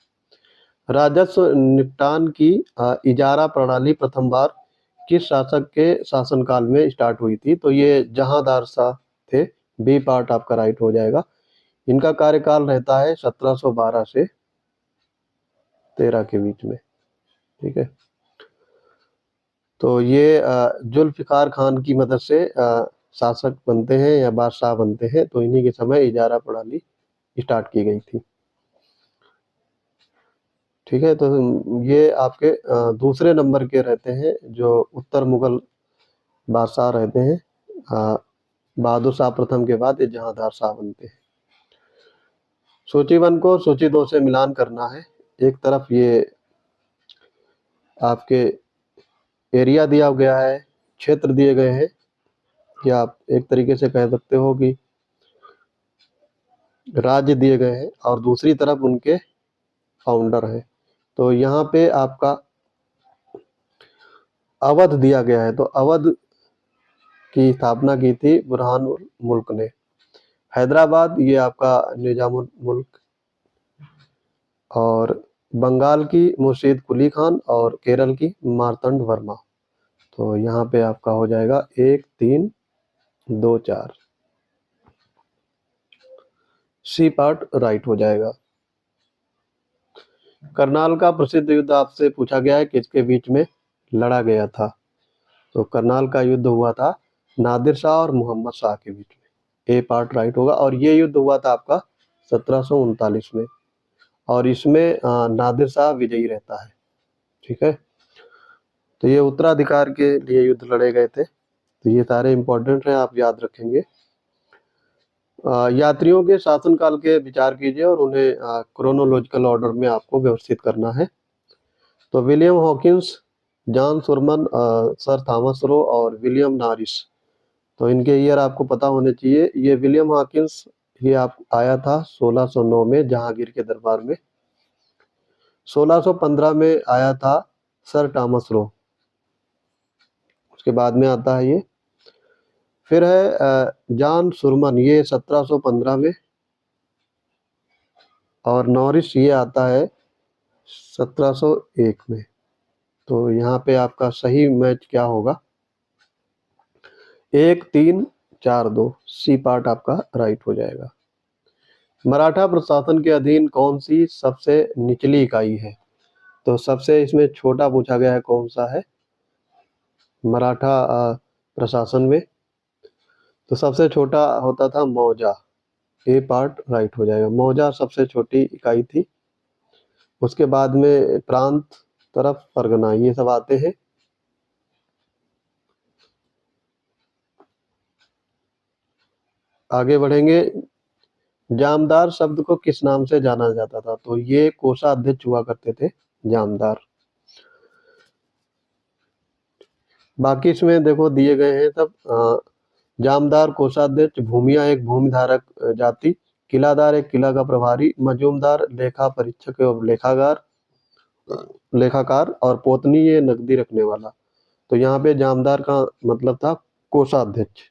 राजस्व निपटान की इजारा प्रणाली प्रथम बार किस शासक के शासनकाल में स्टार्ट हुई थी? तो ये जहांदार शाह थे, बी पार्ट आपका राइट हो जाएगा। इनका कार्यकाल रहता है 1712 से 13 के बीच में, ठीक है। तो ये जुल्फिकार खान की मदद से शासक बनते हैं या बादशाह बनते हैं, तो इन्हीं के समय इजारा प्रणाली स्टार्ट की गई थी, ठीक है। तो ये आपके दूसरे नंबर के रहते हैं जो उत्तर मुगल बादशाह रहते हैं। बहादुर शाह प्रथम के बाद ये जहांदार शाह बनते हैं। सूची 1 को सूची 2 से मिलान करना है। एक तरफ ये आपके एरिया दिया गया है, क्षेत्र दिए गए हैं, या आप एक तरीके से कह सकते हो कि राज्य दिए गए हैं, और दूसरी तरफ उनके फाउंडर हैं। तो यहाँ पे आपका अवध दिया गया है, तो अवध की स्थापना की थी बुरहानुल मुल्क ने। हैदराबाद ये आपका निजामुल मुल्क, और बंगाल की मुर्शीद कुली खान, और केरल की मार्तंड वर्मा। तो यहाँ पे आपका हो जाएगा 1 3 2 4, सी पार्ट राइट हो जाएगा। करनाल का प्रसिद्ध युद्ध आपसे पूछा गया है किसके बीच में लड़ा गया था? तो करनाल का युद्ध हुआ था नादिर शाह और मोहम्मद शाह के बीच में, ए पार्ट राइट होगा। और ये युद्ध हुआ था आपका 1739 में, और इसमें नादिर शाह विजयी रहता है, ठीक है। तो ये उत्तराधिकार के लिए युद्ध लड़े गए थे। तो ये सारे इंपॉर्टेंट हैं, आप याद रखेंगे। यात्रियों के शासनकाल के विचार कीजिए और उन्हें क्रोनोलॉजिकल ऑर्डर में आपको व्यवस्थित करना है। तो William Hawkins, John Surman, Sir Thomas Roe और विलियम नॉरिस, तो इनके ईयर आपको पता होने चाहिए। ये विलियम हॉकिंस ये आप आया था 1609 में जहांगीर के दरबार में। 1615 में आया था सर थॉमस रो, उसके बाद में आता है ये। फिर है जॉन सुरमन, ये 1715 में, और नॉरिस ये आता है 1701 में। तो यहाँ पे आपका सही मैच क्या होगा? 1 3 4 2, सी पार्ट आपका राइट हो जाएगा। मराठा प्रशासन के अधीन कौन सी सबसे निचली इकाई है? तो सबसे इसमें छोटा पूछा गया है कौन सा है मराठा प्रशासन में? तो सबसे छोटा होता था मौजा, ए पार्ट राइट हो जाएगा। मौजा सबसे छोटी इकाई थी। उसके बाद में प्रांत, तरफ, परगना, ये सब आते हैं। आगे बढ़ेंगे। जामदार शब्द को किस नाम से जाना जाता था? तो ये कोषाध्यक्ष हुआ करते थे जामदार। बाकी इसमें देखो दिए गए हैं सब। जामदार कोषाध्यक्ष, भूमिया एक भूमिधारक जाति, किलादार एक किला का प्रभारी, मजूमदार लेखा परीक्षक एवं लेखाकार, और पोतनी ये नकदी रखने वाला। तो यहाँ पे जामदार का मतलब था कोषाध्यक्ष।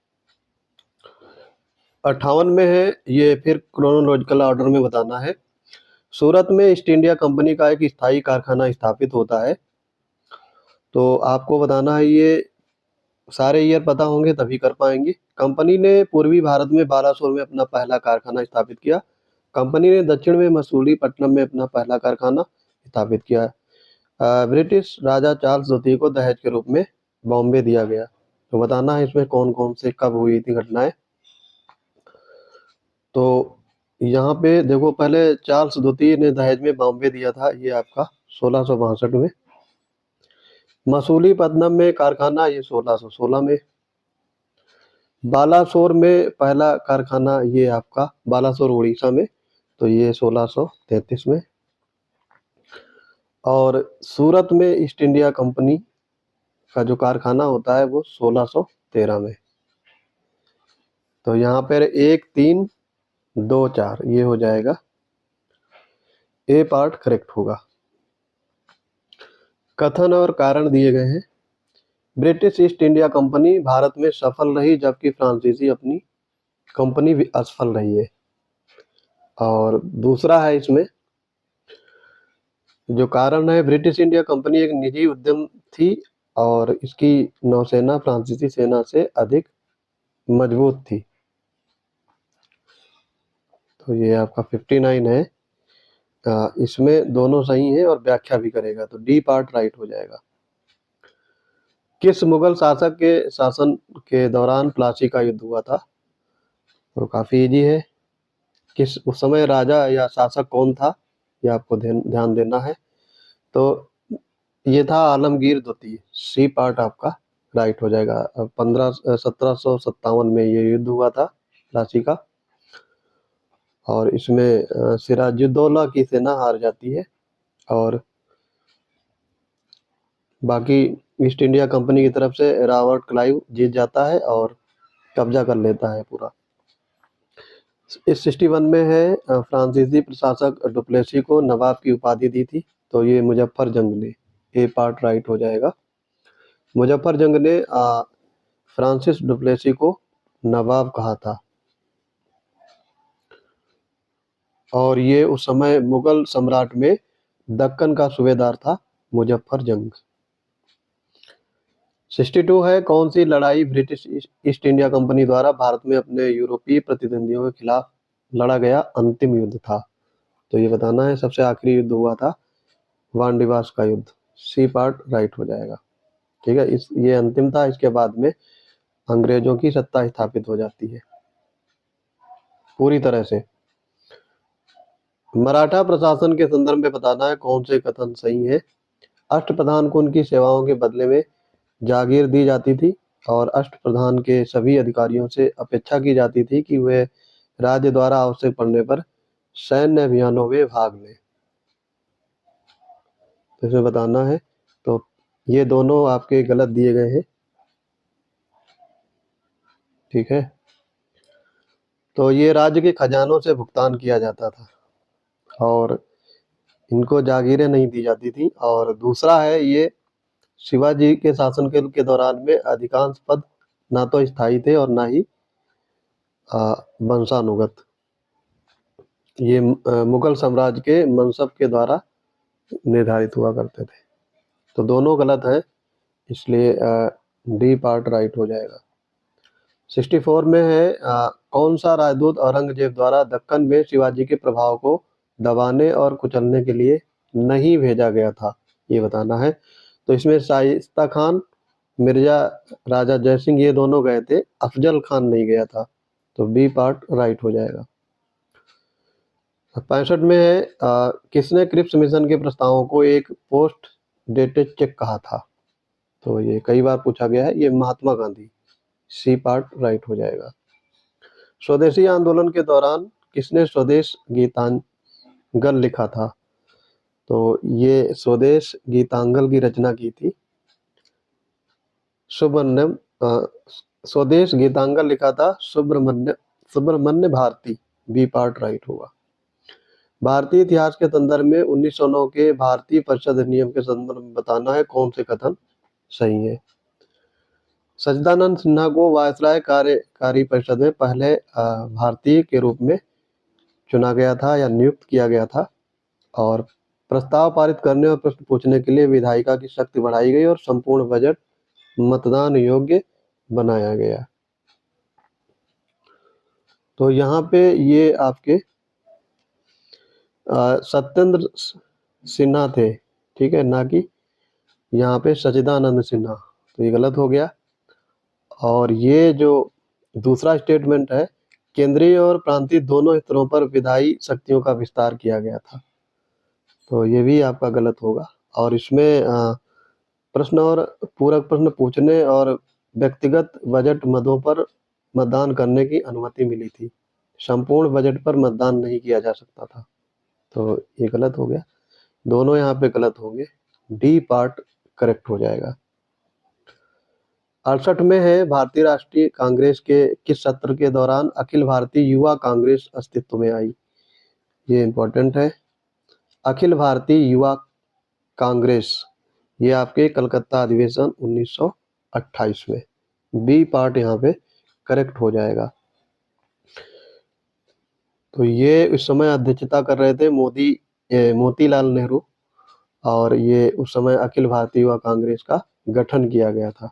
58 में है, ये फिर क्रोनोलॉजिकल ऑर्डर में बताना है। सूरत में ईस्ट इंडिया कंपनी का एक स्थायी कारखाना स्थापित होता है। तो आपको बताना है, ये सारे ईयर पता होंगे तभी कर पाएंगे। कंपनी ने पूर्वी भारत में बालासोर में अपना पहला कारखाना स्थापित किया। कंपनी ने दक्षिण में मसूलीपट्टनम में अपना पहला कारखाना स्थापित किया। ब्रिटिश राजा चार्ल्स द्वितीय को दहेज के रूप में बॉम्बे दिया गया। तो बताना है इसमें कौन कौन से कब हुई थी घटनाएं। तो यहाँ पे देखो, पहले चार्ल्स द्वितीय ने दहेज में बॉम्बे दिया था, ये आपका 1662 में। मसूलीपट्टनम में कारखाना ये 1616 में। बालासोर में पहला कारखाना ये आपका बालासोर उड़ीसा में, तो ये 1633 में। और सूरत में ईस्ट इंडिया कंपनी का जो कारखाना होता है वो 1613 में। तो यहाँ पर 1 3 2 4 ये हो जाएगा, ए पार्ट करेक्ट होगा। कथन और कारण दिए गए हैं। British east India company Bharat में सफल रही, जबकि फ्रांसीसी अपनी कंपनी भी असफल रही है। और दूसरा है इसमें जो कारण है, ब्रिटिश इंडिया कंपनी एक निजी उद्यम थी और इसकी नौसेना फ्रांसीसी सेना से अधिक मजबूत थी। तो ये आपका 59 है। इसमें दोनों सही हैं और व्याख्या भी करेगा, तो डी पार्ट राइट हो जाएगा। किस मुगल शासक के शासन के दौरान प्लासी का युद्ध हुआ था? तो काफी इजी है। किस उस समय राजा या शासक कौन था, ये आपको ध्यान देना है। तो ये था आलमगीर द्वितीय, सी पार्ट आपका राइट हो जाएगा। 1757 में ये युद्ध हुआ था प्लासी का, और इसमें सिराजुद्दौला की सेना हार जाती है और बाकी ईस्ट इंडिया कंपनी की तरफ से रॉबर्ट क्लाइव जीत जाता है और कब्जा कर लेता है पूरा। इस 61 में है, फ्रांसीसी प्रशासक डुप्लेसी को नवाब की उपाधि दी थी। तो ये मुजफ्फर जंग ने, ए पार्ट राइट हो जाएगा। मुजफ्फर जंग ने फ्रांसिस डुप्लेसी को नवाब कहा था, और ये उस समय मुगल सम्राट में दक्कन का सूबेदार था मुजफ्फर जंग। 62 है, कौन सी लड़ाई ब्रिटिश ईस्ट इंडिया कंपनी द्वारा भारत में अपने यूरोपीय प्रतिद्वंदियों के खिलाफ लड़ा गया अंतिम युद्ध था? तो ये बताना है। सबसे आखिरी युद्ध हुआ था वानडिवास का युद्ध, सी पार्ट राइट हो जाएगा। ठीक है, ये अंतिम था। इसके बाद में अंग्रेजों की सत्ता स्थापित हो जाती है पूरी तरह से। मराठा प्रशासन के संदर्भ में बताना है कौन से कथन सही है। अष्टप्रधान को उनकी सेवाओं के बदले में जागीर दी जाती थी और अष्टप्रधान के सभी अधिकारियों से अपेक्षा की जाती थी कि वे राज्य द्वारा आवश्यक पड़ने पर सैन्य अभियानों में भाग लें। तो इसमें बताना है। तो ये दोनों आपके गलत दिए गए हैं। ठीक है, तो ये राज्य के खजानों से भुगतान किया जाता था और इनको जागीरें नहीं दी जाती थी। और दूसरा है, ये शिवाजी के शासनकाल के दौरान में अधिकांश पद ना तो स्थायी थे और ना ही वंशानुगत। ये मुगल साम्राज्य के मनसब के द्वारा निर्धारित हुआ करते थे। तो दोनों गलत है, इसलिए डी पार्ट राइट हो जाएगा। 64 में है, कौन सा राजदूत औरंगजेब द्वारा दक्कन में शिवाजी के प्रभाव को दबाने और कुचलने के लिए नहीं भेजा गया था, ये बताना है। तो इसमें शाइस्ता खान, मिर्जा राजा जयसिंह ये दोनों गए थे, अफजल खान नहीं गया था। तो बी पार्ट राइट हो जाएगा। 65 में है, किसने क्रिप्स मिशन के प्रस्तावों को एक पोस्ट डेटेड चेक कहा था? तो ये कई बार पूछा गया है, ये Mahatma Gandhi, C part right हो जाएगा। स्वदेशी आंदोलन के दौरान किसने स्वदेश गीतांजल लिखा था? तो ये स्वदेश गीतांजल की रचना की थी सुब्रमण्यम स्वदेश गीतांजल लिखा था Subramania Bharati. B part right होगा। भारतीय इतिहास के संदर्भ में 1909 के भारतीय परिषद अधिनियम के संदर्भ में बताना है कौन से कथन सही है। सच्चिदानंद सिन्हा को वायसराय कार्यकारी परिषद में पहले भारतीय के रूप में चुना गया था या नियुक्त किया गया था, और प्रस्ताव पारित करने और प्रश्न पूछने के लिए विधायिका की शक्ति बढ़ाई गई और संपूर्ण बजट मतदान योग्य बनाया गया। तो यहाँ पे ये आपके सत्येंद्र सिन्हा थे, ठीक है, ना कि यहाँ पे सच्चिदानंद सिन्हा। तो ये गलत हो गया। और ये जो दूसरा स्टेटमेंट है, केंद्रीय और प्रांतीय दोनों स्तरों पर विधायी शक्तियों का विस्तार किया गया था, तो ये भी आपका गलत होगा। और इसमें प्रश्न और पूरक प्रश्न पूछने और व्यक्तिगत बजट मदों पर मतदान करने की अनुमति मिली थी, संपूर्ण बजट पर मतदान नहीं किया जा सकता था, तो ये गलत हो गया। दोनों यहाँ पे गलत होंगे, डी पार्ट करेक्ट हो जाएगा। 68 में है, भारतीय राष्ट्रीय कांग्रेस के किस सत्र के दौरान अखिल भारतीय युवा कांग्रेस अस्तित्व में आई? ये इंपॉर्टेंट है। अखिल भारतीय युवा कांग्रेस ये आपके कलकत्ता अधिवेशन 1928 में। बी पार्ट यहाँ पे करेक्ट हो जाएगा। तो ये उस समय अध्यक्षता कर रहे थे मोतीलाल नेहरू, और ये उस समय अखिल भारतीय युवा कांग्रेस का गठन किया गया था।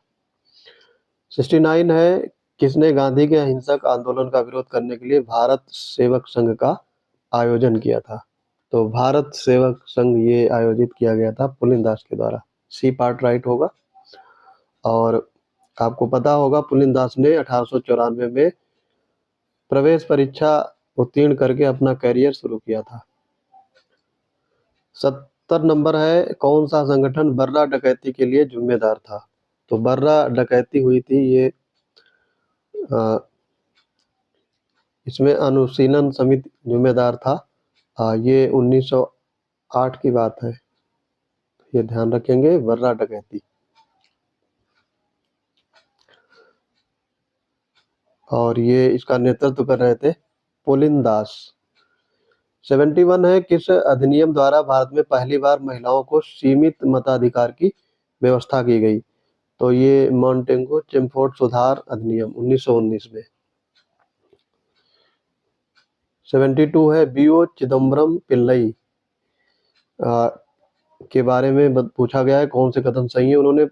69 है, किसने गांधी के अहिंसक आंदोलन का विरोध करने के लिए भारत सेवक संघ का आयोजन किया था? तो भारत सेवक संघ ये आयोजित किया गया था पुलिनदास के द्वारा। सी पार्ट राइट होगा। और आपको पता होगा पुलिनदास ने 1894 में प्रवेश परीक्षा उत्तीर्ण करके अपना करियर शुरू किया था। 70 नंबर है, कौन सा संगठन बर्रा डकैती के लिए जिम्मेदार था? तो बर्रा डकैती हुई थी, ये इसमें अनुशीलन समिति जिम्मेदार था। ये 1908 की बात है, ये ध्यान रखेंगे, बर्रा डकैती। और ये इसका नेतृत्व कर रहे थे पुलिनदास। 71 है, किस अधिनियम द्वारा भारत में पहली बार महिलाओं को सीमित मताधिकार की व्यवस्था की गई? तो ये मॉन्टेगो चेमफोर्ड सुधार अधिनियम 1919 में। 72 है, बी.ओ. चिदम्बरम पिल्लई के बारे में पूछा गया है कौन से कथन सही है? उन्होंने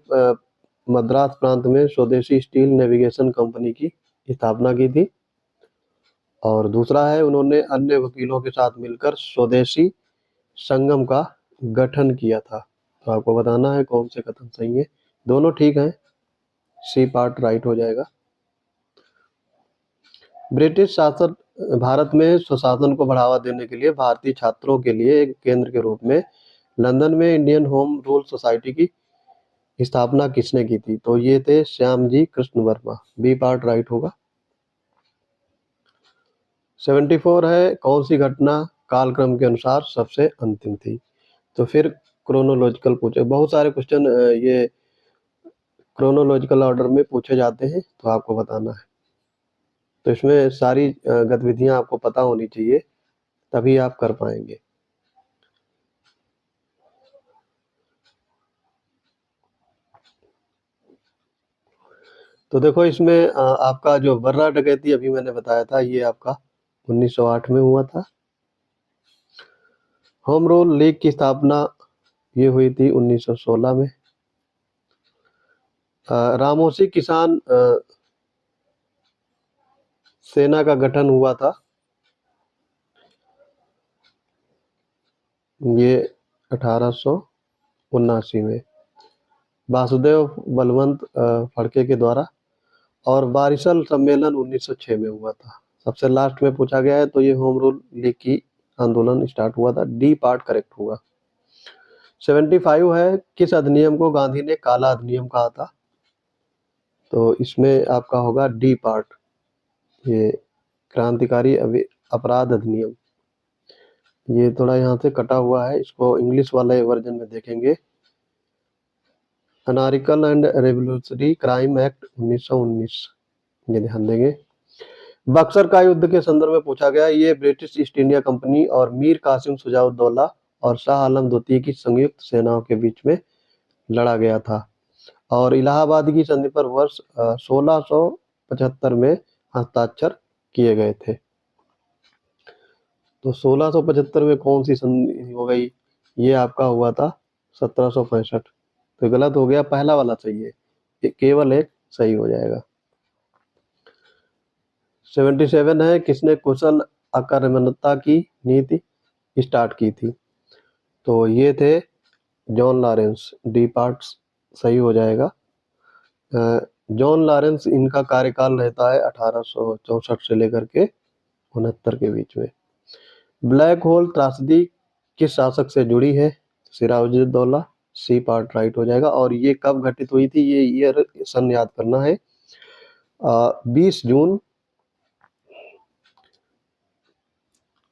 मद्रास प्रांत में स्वदेशी स्टील नेविगेशन कंपनी की स्थापना की थी। और दूसरा है, उन्होंने अन्य वकीलों के साथ मिलकर स्वदेशी संगम का गठन किया था। तो आपको बताना है कौन से कथन सही है। दोनों ठीक हैं, सी पार्ट राइट हो जाएगा। ब्रिटिश शासन भारत में स्वशासन को बढ़ावा देने के लिए भारतीय छात्रों के लिए एक केंद्र के रूप में लंदन में इंडियन होम रूल सोसाइटी की स्थापना किसने की थी? तो ये थे Shyamji Krishna Varma. B part right होगा। 74 है, कौन सी घटना कालक्रम के अनुसार सबसे अंतिम थी? तो फिर क्रोनोलॉजिकल पूछे, बहुत सारे क्वेश्चन ये क्रोनोलॉजिकल ऑर्डर में पूछे जाते हैं, तो आपको बताना है। तो इसमें सारी गतिविधियां आपको पता होनी चाहिए, तभी आप कर पाएंगे। तो देखो इसमें आपका जो बर्रा डकैती अभी मैंने बताया था, ये आपका 1908 में हुआ था। होम रूल लीग की स्थापना ये हुई थी 1916 में। रामोसी किसान सेना का गठन हुआ था, ये 1879 में वासुदेव बलवंत फड़के के द्वारा। और बारिशल सम्मेलन 1906 में हुआ था। सबसे लास्ट में पूछा गया है, तो ये होम रूल लीग की आंदोलन स्टार्ट हुआ था। डी पार्ट करेक्ट होगा। 75 है, किस अधिनियम को गांधी ने काला अधिनियम कहा था? तो इसमें आपका होगा डी पार्ट, ये क्रांतिकारी अपराध अधिनियम। ये थोड़ा यहाँ से कटा हुआ है, इसको इंग्लिश वाले वर्जन में देखेंगे। Anarchical and revolutionary crime act 1919, ये ध्यान देंगे। बक्सर का युद्ध के संदर्भ में पूछा गया, ये ब्रिटिश ईस्ट इंडिया कंपनी और मीर कासिम शुजाउद्दौला और शाह आलम द्वितीय की संयुक्त सेनाओं के बीच में लड़ा गया था और इलाहाबाद की संधि पर वर्ष 1675 में हस्ताक्षर किए गए थे। तो 1675 में कौन सी संधि हो गई? ये आपका हुआ था 1765। तो गलत हो गया, पहला वाला सही है, ये केवल एक सही हो जाएगा। 77 है, किसने कुशल अकर्मण्यता की नीति स्टार्ट की थी? तो ये थे जॉन लॉरेंस, डी पार्ट सही हो जाएगा। जॉन लॉरेंस, इनका कार्यकाल रहता है 1864 से लेकर के 69 के बीच में। ब्लैक होल त्रासदी किस शासक से जुड़ी है? सिराजुद्दौला, सी पार्ट राइट हो जाएगा। और ये कब घटित हुई थी? ये ईयर सन याद करना है। 20 जून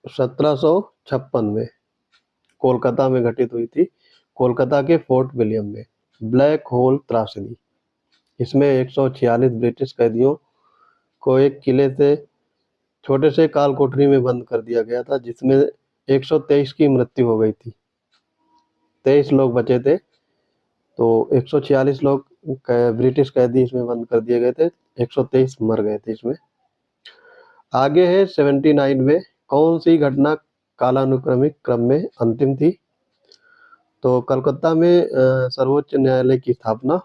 1756 में कोलकाता में घटित हुई थी, कोलकाता के फोर्ट विलियम में। ब्लैक होल त्रासदी, इसमें 146 ब्रिटिश कैदियों को एक किले से छोटे से काल कोठरी में बंद कर दिया गया था, जिसमें 123 की मृत्यु हो गई थी, 23 लोग बचे थे। तो 146 लोग ब्रिटिश कैदी इसमें बंद कर दिए गए थे, 123 मर गए थे इसमें। आगे है 79 में कौन सी घटना कालानुक्रमिक क्रम में अंतिम थी? तो कलकत्ता में सर्वोच्च न्यायालय की स्थापना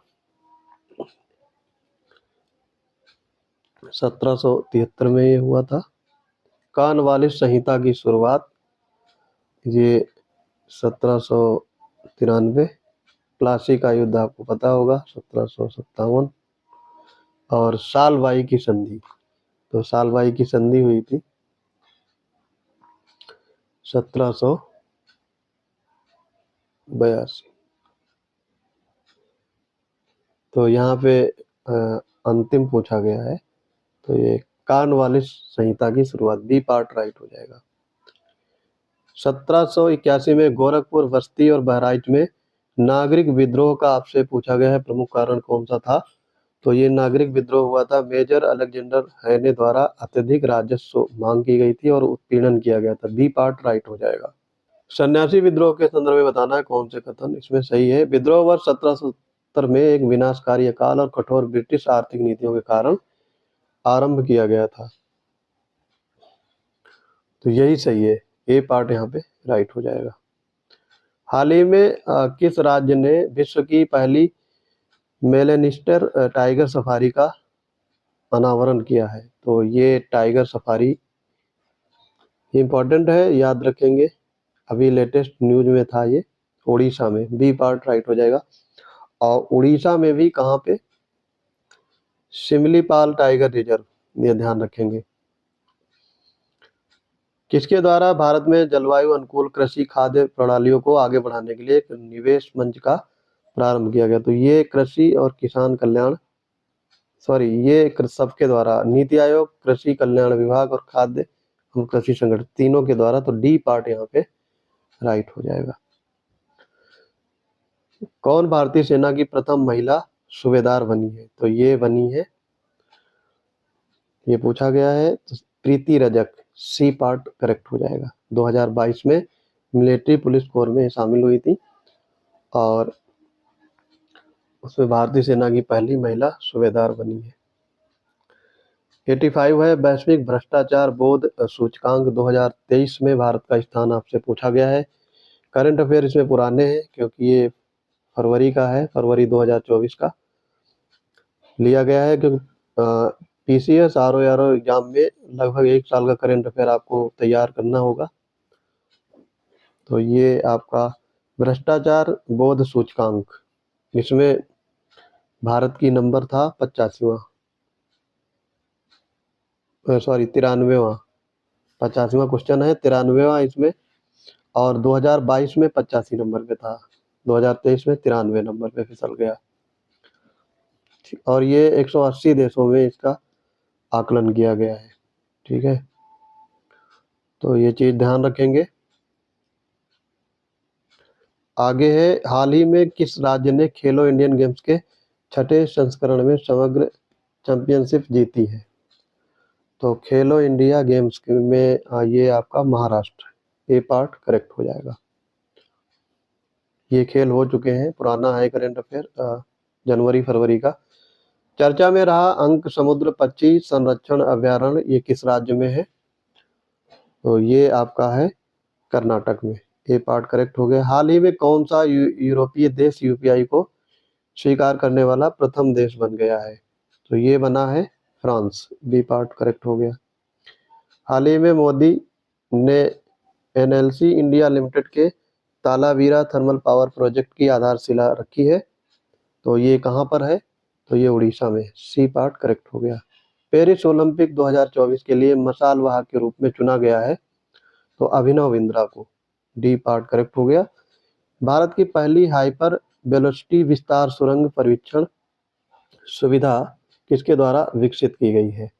1773 में ये हुआ था। कॉर्नवालिस संहिता की शुरुआत ये 1793। प्लासी का युद्ध आपको पता होगा 1757। और सालबाई की संधि, तो सालबाई की संधि हुई थी 1782। तो यहाँ पे अंतिम पूछा गया है, तो ये कॉर्नवालिस संहिता की शुरुआत, बी पार्ट राइट हो जाएगा। 1781 में गोरखपुर, बस्ती और बहराइच में नागरिक विद्रोह का आपसे पूछा गया है, प्रमुख कारण कौन सा था? तो ये नागरिक विद्रोह हुआ था, मेजर अलेक्जेंडर हैने द्वारा अत्यधिक राजस्व मांग की गई थी और उत्पीड़न किया गया था, बी पार्ट राइट हो जाएगा। सन्यासी विद्रोह के संदर्भ में बताना है कौन से कथन इसमें सही है? विद्रोह वर्ष 1770 में एक विनाशकारी अकाल और कठोर ब्रिटिश आर्थिक नीतियों के कारण आरंभ किया गया था, तो यही सही है, ए पार्ट यहाँ पे राइट हो जाएगा। हाल ही में किस राज्य ने विश्व की पहली मेलेनिस्टर टाइगर सफारी का अनावरण किया है? तो ये टाइगर सफारी इंपॉर्टेंट है, याद रखेंगे, अभी लेटेस्ट न्यूज में था ये, उड़ीसा में, बी पार्ट राइट हो जाएगा। और उड़ीसा में भी कहाँ पे? शिमलीपाल टाइगर रिजर्व, ये ध्यान रखेंगे। किसके द्वारा भारत में जलवायु अनुकूल कृषि खाद्य प्रणालियों को आगे बढ़ाने के लिए एक निवेश मंच का प्रारंभ किया गया? तो ये कृषि और किसान कल्याण, सॉरी, ये सबके द्वारा, नीति आयोग, कृषि कल्याण विभाग और खाद्य एवं कृषि संगठन, तीनों के द्वारा, तो डी पार्ट यहाँ पे राइट हो जाएगा। कौन भारतीय सेना की प्रथम महिला सूबेदार बनी है? तो ये बनी है, ये पूछा गया है, तो प्रीति रजक, सी पार्ट करेक्ट हो जाएगा। 2022 में मिलिट्री पुलिस कोर में शामिल हुई थी और उसमें भारतीय सेना की पहली महिला सूबेदार बनी है। 85 है, वैश्विक भ्रष्टाचार बोध सूचकांक 2023 में भारत का स्थान आपसे पूछा गया है। करंट अफेयर इसमें पुराने हैं क्योंकि ये फरवरी का है, फरवरी 2024 का लिया गया है, क्योंकि पीसीएस आरओ एग्जाम में लगभग 1 साल का करंट अफेयर आपको तैयार करना होगा। तो ये आपका भ्रष्टाचार बोध सूचकांक, इसमें भारत की नंबर था 85वां, सॉरी 93वां, 85वां क्वेश्चन है, 93वां इसमें, और 2022 में 85 नंबर पे था, 2023 में 93 नंबर पे फिसल गया। और ये 180 देशों में इसका आकलन किया गया है, ठीक है। तो ये चीज़ ध्यान रखेंगे। आगे है, हाल ही में किस राज्य ने खेलो इंडियन गेम्स के छठे संस्करण में समग्र चैंपियनशिप जीती है? तो खेलो इंडिया गेम्स में ये आपका महाराष्ट्र, ए पार्ट करेक्ट हो जाएगा। ये खेल हो चुके हैं, पुराना है करंट अफेयर, जनवरी फरवरी का। चर्चा में रहा अंक समुद्र पक्षी संरक्षण अभयारण्य, ये किस राज्य में है? तो ये आपका है कर्नाटक में, ए पार्ट करेक्ट हो गया। हाल ही में कौन सा यूरोपीय देश यूपीआई को स्वीकार करने वाला प्रथम देश बन गया है? तो ये बना है फ्रांस, बी पार्ट करेक्ट हो गया। हाल ही में मोदी ने एनएलसी इंडिया लिमिटेड के तालावीरा थर्मल पावर प्रोजेक्ट की आधारशिला रखी है, तो ये कहाँ पर है? तो ये उड़ीसा में, सी पार्ट करेक्ट हो गया। पेरिस ओलंपिक 2024 के लिए मशाल वाहक के रूप में चुना गया है, तो अभिनव बिंद्रा को, डी पार्ट करेक्ट हो गया। भारत की पहली हाइपर वेलोसिटी विस्तार सुरंग परीक्षण सुविधा किसके द्वारा विकसित की गई है?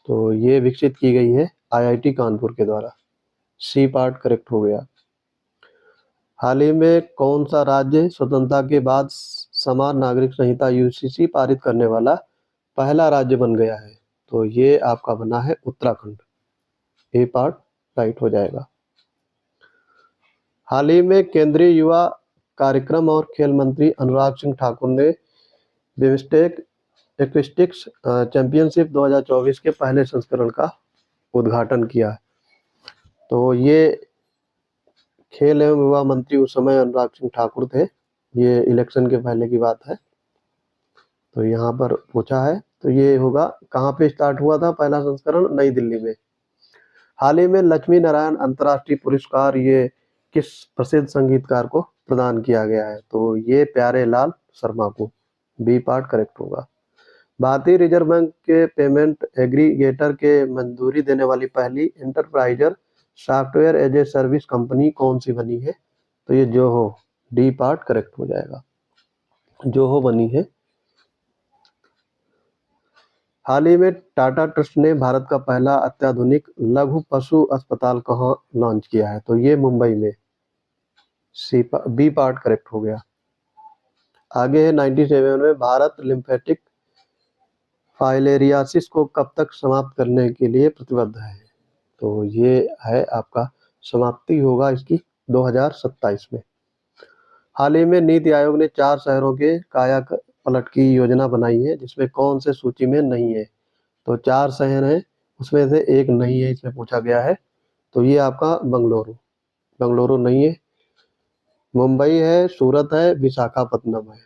तो ये विकसित की गई है आईआईटी कानपुर के द्वारा, सी पार्ट करेक्ट हो गया। हाल ही में कौन सा राज्य स्वतंत्रता के बाद समान नागरिक संहिता यूसीसी पारित करने वाला पहला राज्य बन गया है? तो ये आपका बना है उत्तराखंड, ए पार्ट राइट हो जाएगा। हाल ही में केंद्रीय युवा कार्यक्रम और खेल मंत्री अनुराग सिंह ठाकुर ने बिमस्टेक एक्विस्टिक्स चैंपियनशिप 2024 के पहले संस्करण का उद्घाटन किया। तो ये खेल एवं युवा मंत्री उस समय अनुराग सिंह ठाकुर थे, ये इलेक्शन के पहले की बात है। तो यहाँ पर पूछा है, तो ये होगा कहाँ पे स्टार्ट हुआ था पहला संस्करण? नई दिल्ली में। हाल ही में लक्ष्मी नारायण अंतर्राष्ट्रीय पुरस्कार ये किस प्रसिद्ध संगीतकार को प्रदान किया गया है? तो ये प्यारे लाल शर्मा को, बी पार्ट करेक्ट होगा। भारतीय रिजर्व बैंक के पेमेंट एग्रीगेटर के मंजूरी देने वाली पहली enterprise software as a service company कौन सी बनी है? तो ये जोहो, डी पार्ट करेक्ट हो जाएगा, जोहो बनी है। हाल ही में टाटा ट्रस्ट ने भारत का पहला अत्याधुनिक लघु पशु अस्पताल कहाँ लॉन्च किया है? तो ये मुंबई में, बी पार्ट करेक्ट हो गया। आगे है 97 में भारत लिम्फेटिक फाइलेरियासिस को कब तक समाप्त करने के लिए प्रतिबद्ध है? तो ये है आपका, समाप्ति होगा इसकी 2027 में। हाल ही में नीति आयोग ने 4 शहरों के काया पलट की योजना बनाई है, जिसमें कौन से सूची में नहीं है? तो 4 शहर हैं, उसमें से एक नहीं है, इसमें पूछा गया है। तो ये आपका बंगलुरु, बंगलुरु नहीं है। मुंबई है, सूरत है, विशाखापत्तनम है।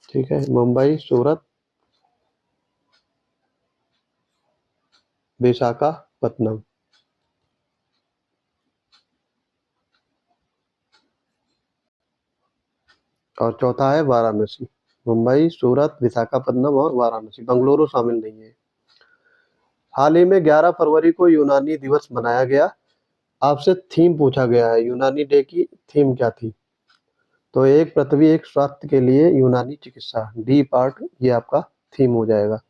ठीक है, मुंबई, सूरत, विशाखापत्तनम। और चौथा है वाराणसी। मुंबई, सूरत, विशाखापत्तनम और वाराणसी, बंगलुरु शामिल नहीं है। हाल ही में 11 फरवरी को यूनानी दिवस मनाया गया। आपसे थीम पूछा गया है, यूनानी डे की थीम क्या थी? तो एक पृथ्वी एक स्वास्थ्य के लिए यूनानी चिकित्सा, डी पार्ट ये आपका थीम हो जाएगा।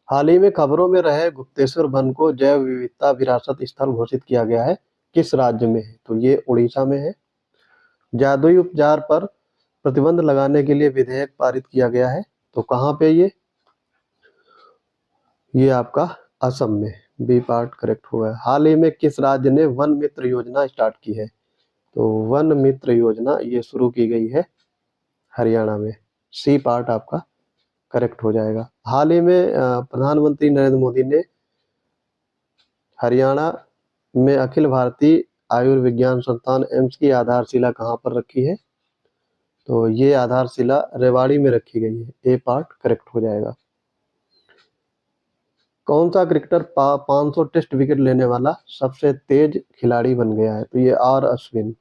हाल ही में खबरों में रहे गुप्तेश्वर वन को जैव विविधता विरासत स्थल घोषित किया गया है, किस राज्य में है? तो ये उड़ीसा में है। जादुई उपचार पर प्रतिबंध लगाने के लिए विधेयक पारित किया गया है, तो कहाँ पे ये आपका असम में, बी पार्ट करेक्ट हुआ है। हाल ही में किस राज्य ने वन मित्र योजना स्टार्ट की है? तो वन मित्र योजना ये शुरू की गई है हरियाणा में, सी पार्ट आपका करेक्ट हो जाएगा। हाल ही में प्रधानमंत्री नरेंद्र मोदी ने हरियाणा में अखिल भारतीय आयुर्विज्ञान संस्थान एम्स की आधारशिला कहाँ पर रखी है? तो ये आधारशिला रेवाड़ी में रखी गई है, ए पार्ट करेक्ट हो जाएगा। कौन सा क्रिकेटर 500 टेस्ट विकेट लेने वाला सबसे तेज खिलाड़ी बन गया है? तो ये आर अश्विन।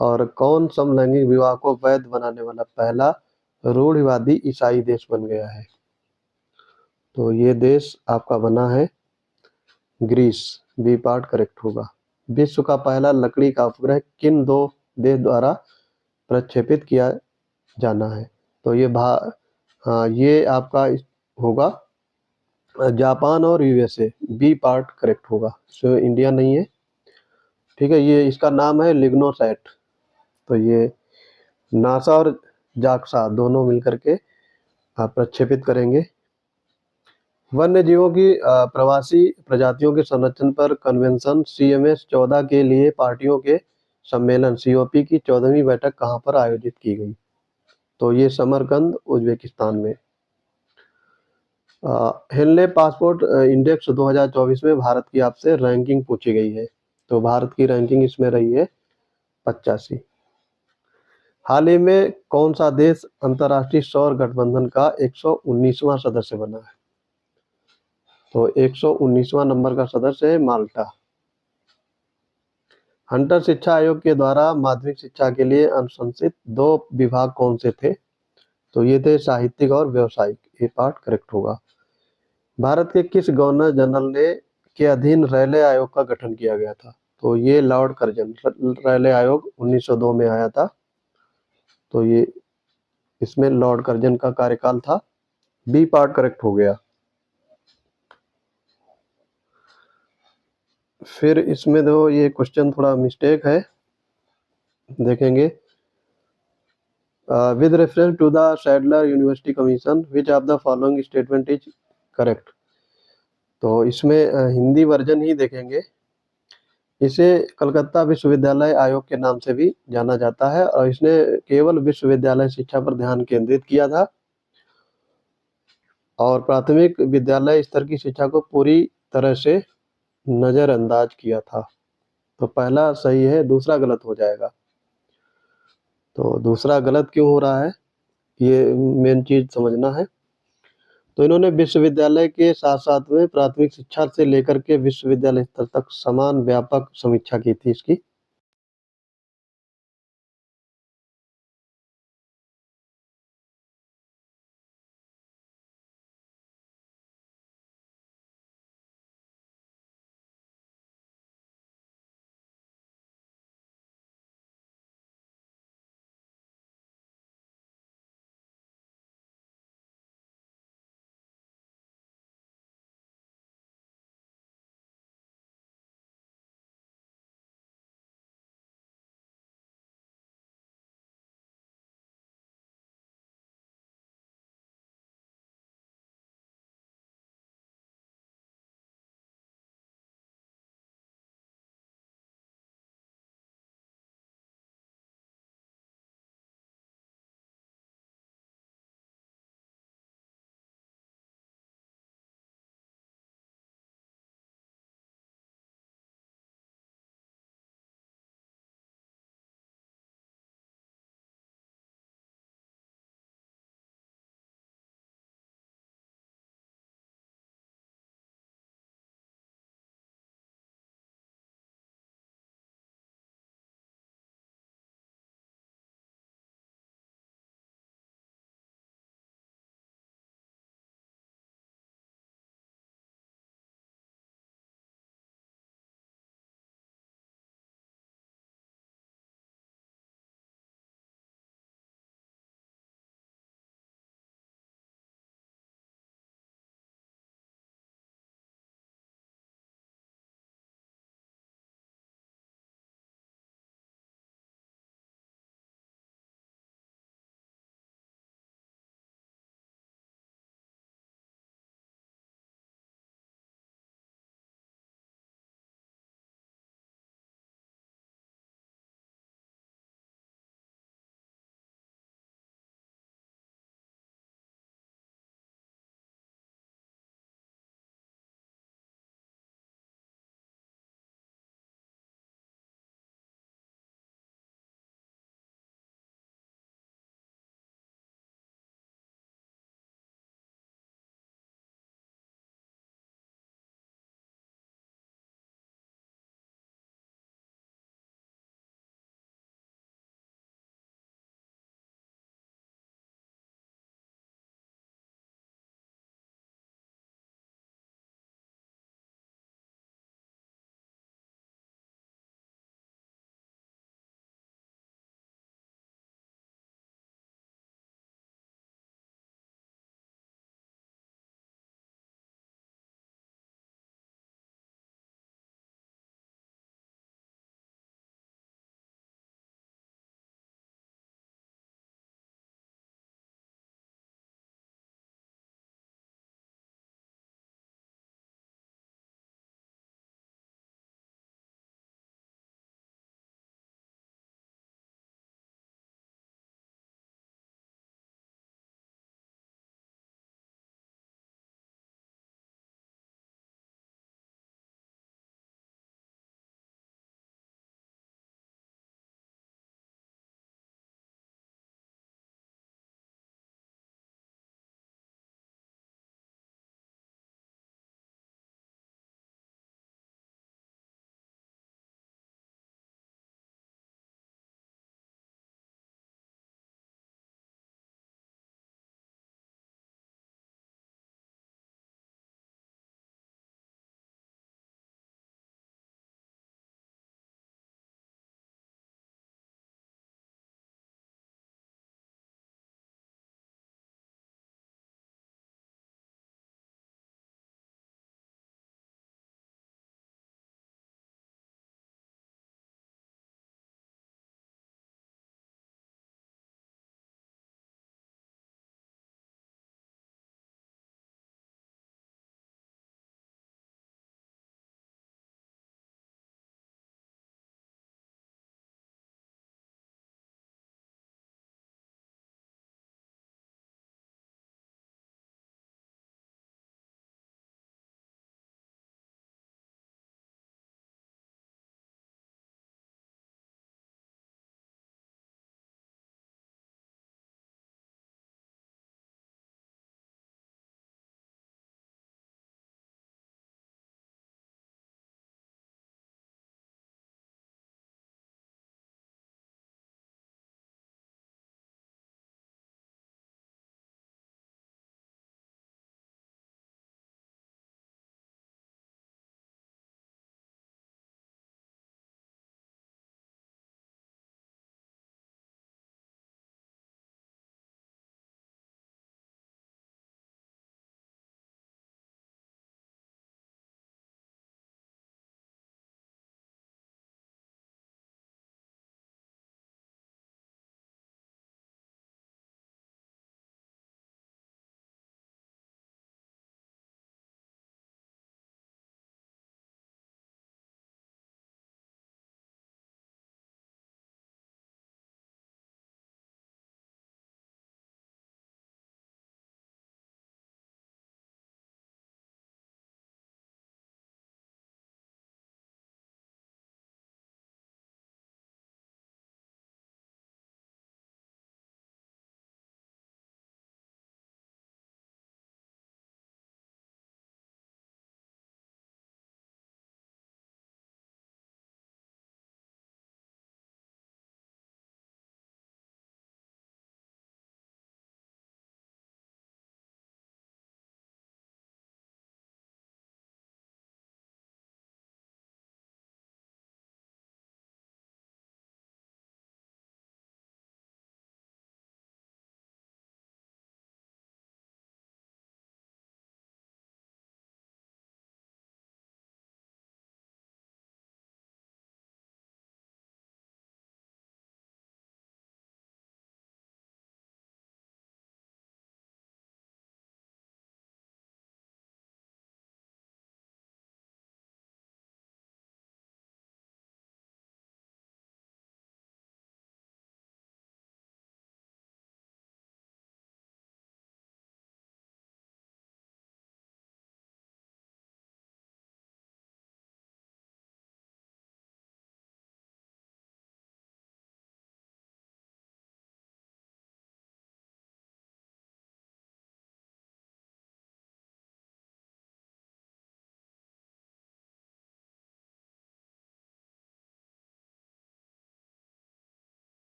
और कौन समलैंगिक विवाह को वैध बनाने वाला पहला रूढ़िवादी ईसाई देश बन गया है? तो ये देश आपका बना है ग्रीस, बी पार्ट करेक्ट होगा। विश्व का पहला लकड़ी का उपग्रह किन 2 देश द्वारा प्रक्षेपित किया जाना है? तो ये हाँ, ये आपका होगा जापान और यूएसए, बी पार्ट करेक्ट होगा, सो इंडिया नहीं है। ठीक है, ये इसका नाम है लिग्नोसैट। तो ये नासा और जाक्सा दोनों मिलकर के प्रक्षेपित करेंगे। वन्य जीवों की प्रवासी प्रजातियों के संरक्षण पर कन्वेंशन CMS 14 के लिए पार्टियों के सम्मेलन COP की 14वीं बैठक कहाँ पर आयोजित की गई? तो ये समरकंद, उज्बेकिस्तान में। हेनले पासपोर्ट इंडेक्स 2024 में भारत की आपसे रैंकिंग पूछी गई है। तो भारत की रैंकिंग इसमें रही है 85। हाल ही में कौन सा देश अंतर्राष्ट्रीय सौर गठबंधन का 119वां सदस्य बना है? तो 119वां नंबर का सदस्य है माल्टा। हंटर शिक्षा आयोग के द्वारा माध्यमिक शिक्षा के लिए अनुशंसित 2 विभाग कौन से थे? तो ये थे साहित्यिक और व्यवसायिक, ये पार्ट करेक्ट होगा। भारत के किस गवर्नर जनरल ने के अधीन रेलवे आयोग का गठन किया गया था? तो ये लॉर्ड कर्जन। रेलवे आयोग 1902 में आया था। तो ये इसमें लॉर्ड कर्जन का कार्यकाल था। बी पार्ट करेक्ट हो गया। फिर इसमें दो ये क्वेश्चन थोड़ा मिस्टेक है, देखेंगे। With reference to the Sadler university commission which of the following statement is correct? तो इसमें हिंदी वर्जन ही देखेंगे। इसे कलकत्ता विश्वविद्यालय आयोग के नाम से भी जाना जाता है और इसने केवल विश्वविद्यालय शिक्षा पर ध्यान केंद्रित किया था और प्राथमिक विद्यालय स्तर की शिक्षा को पूरी तरह से नजरअंदाज किया था। तो पहला सही है, दूसरा गलत हो जाएगा। तो दूसरा गलत क्यों हो रहा है, ये मेन चीज समझना है। तो इन्होंने विश्वविद्यालय के साथ साथ में प्राथमिक शिक्षा से लेकर के विश्वविद्यालय स्तर तक समान व्यापक समीक्षा की थी इसकी।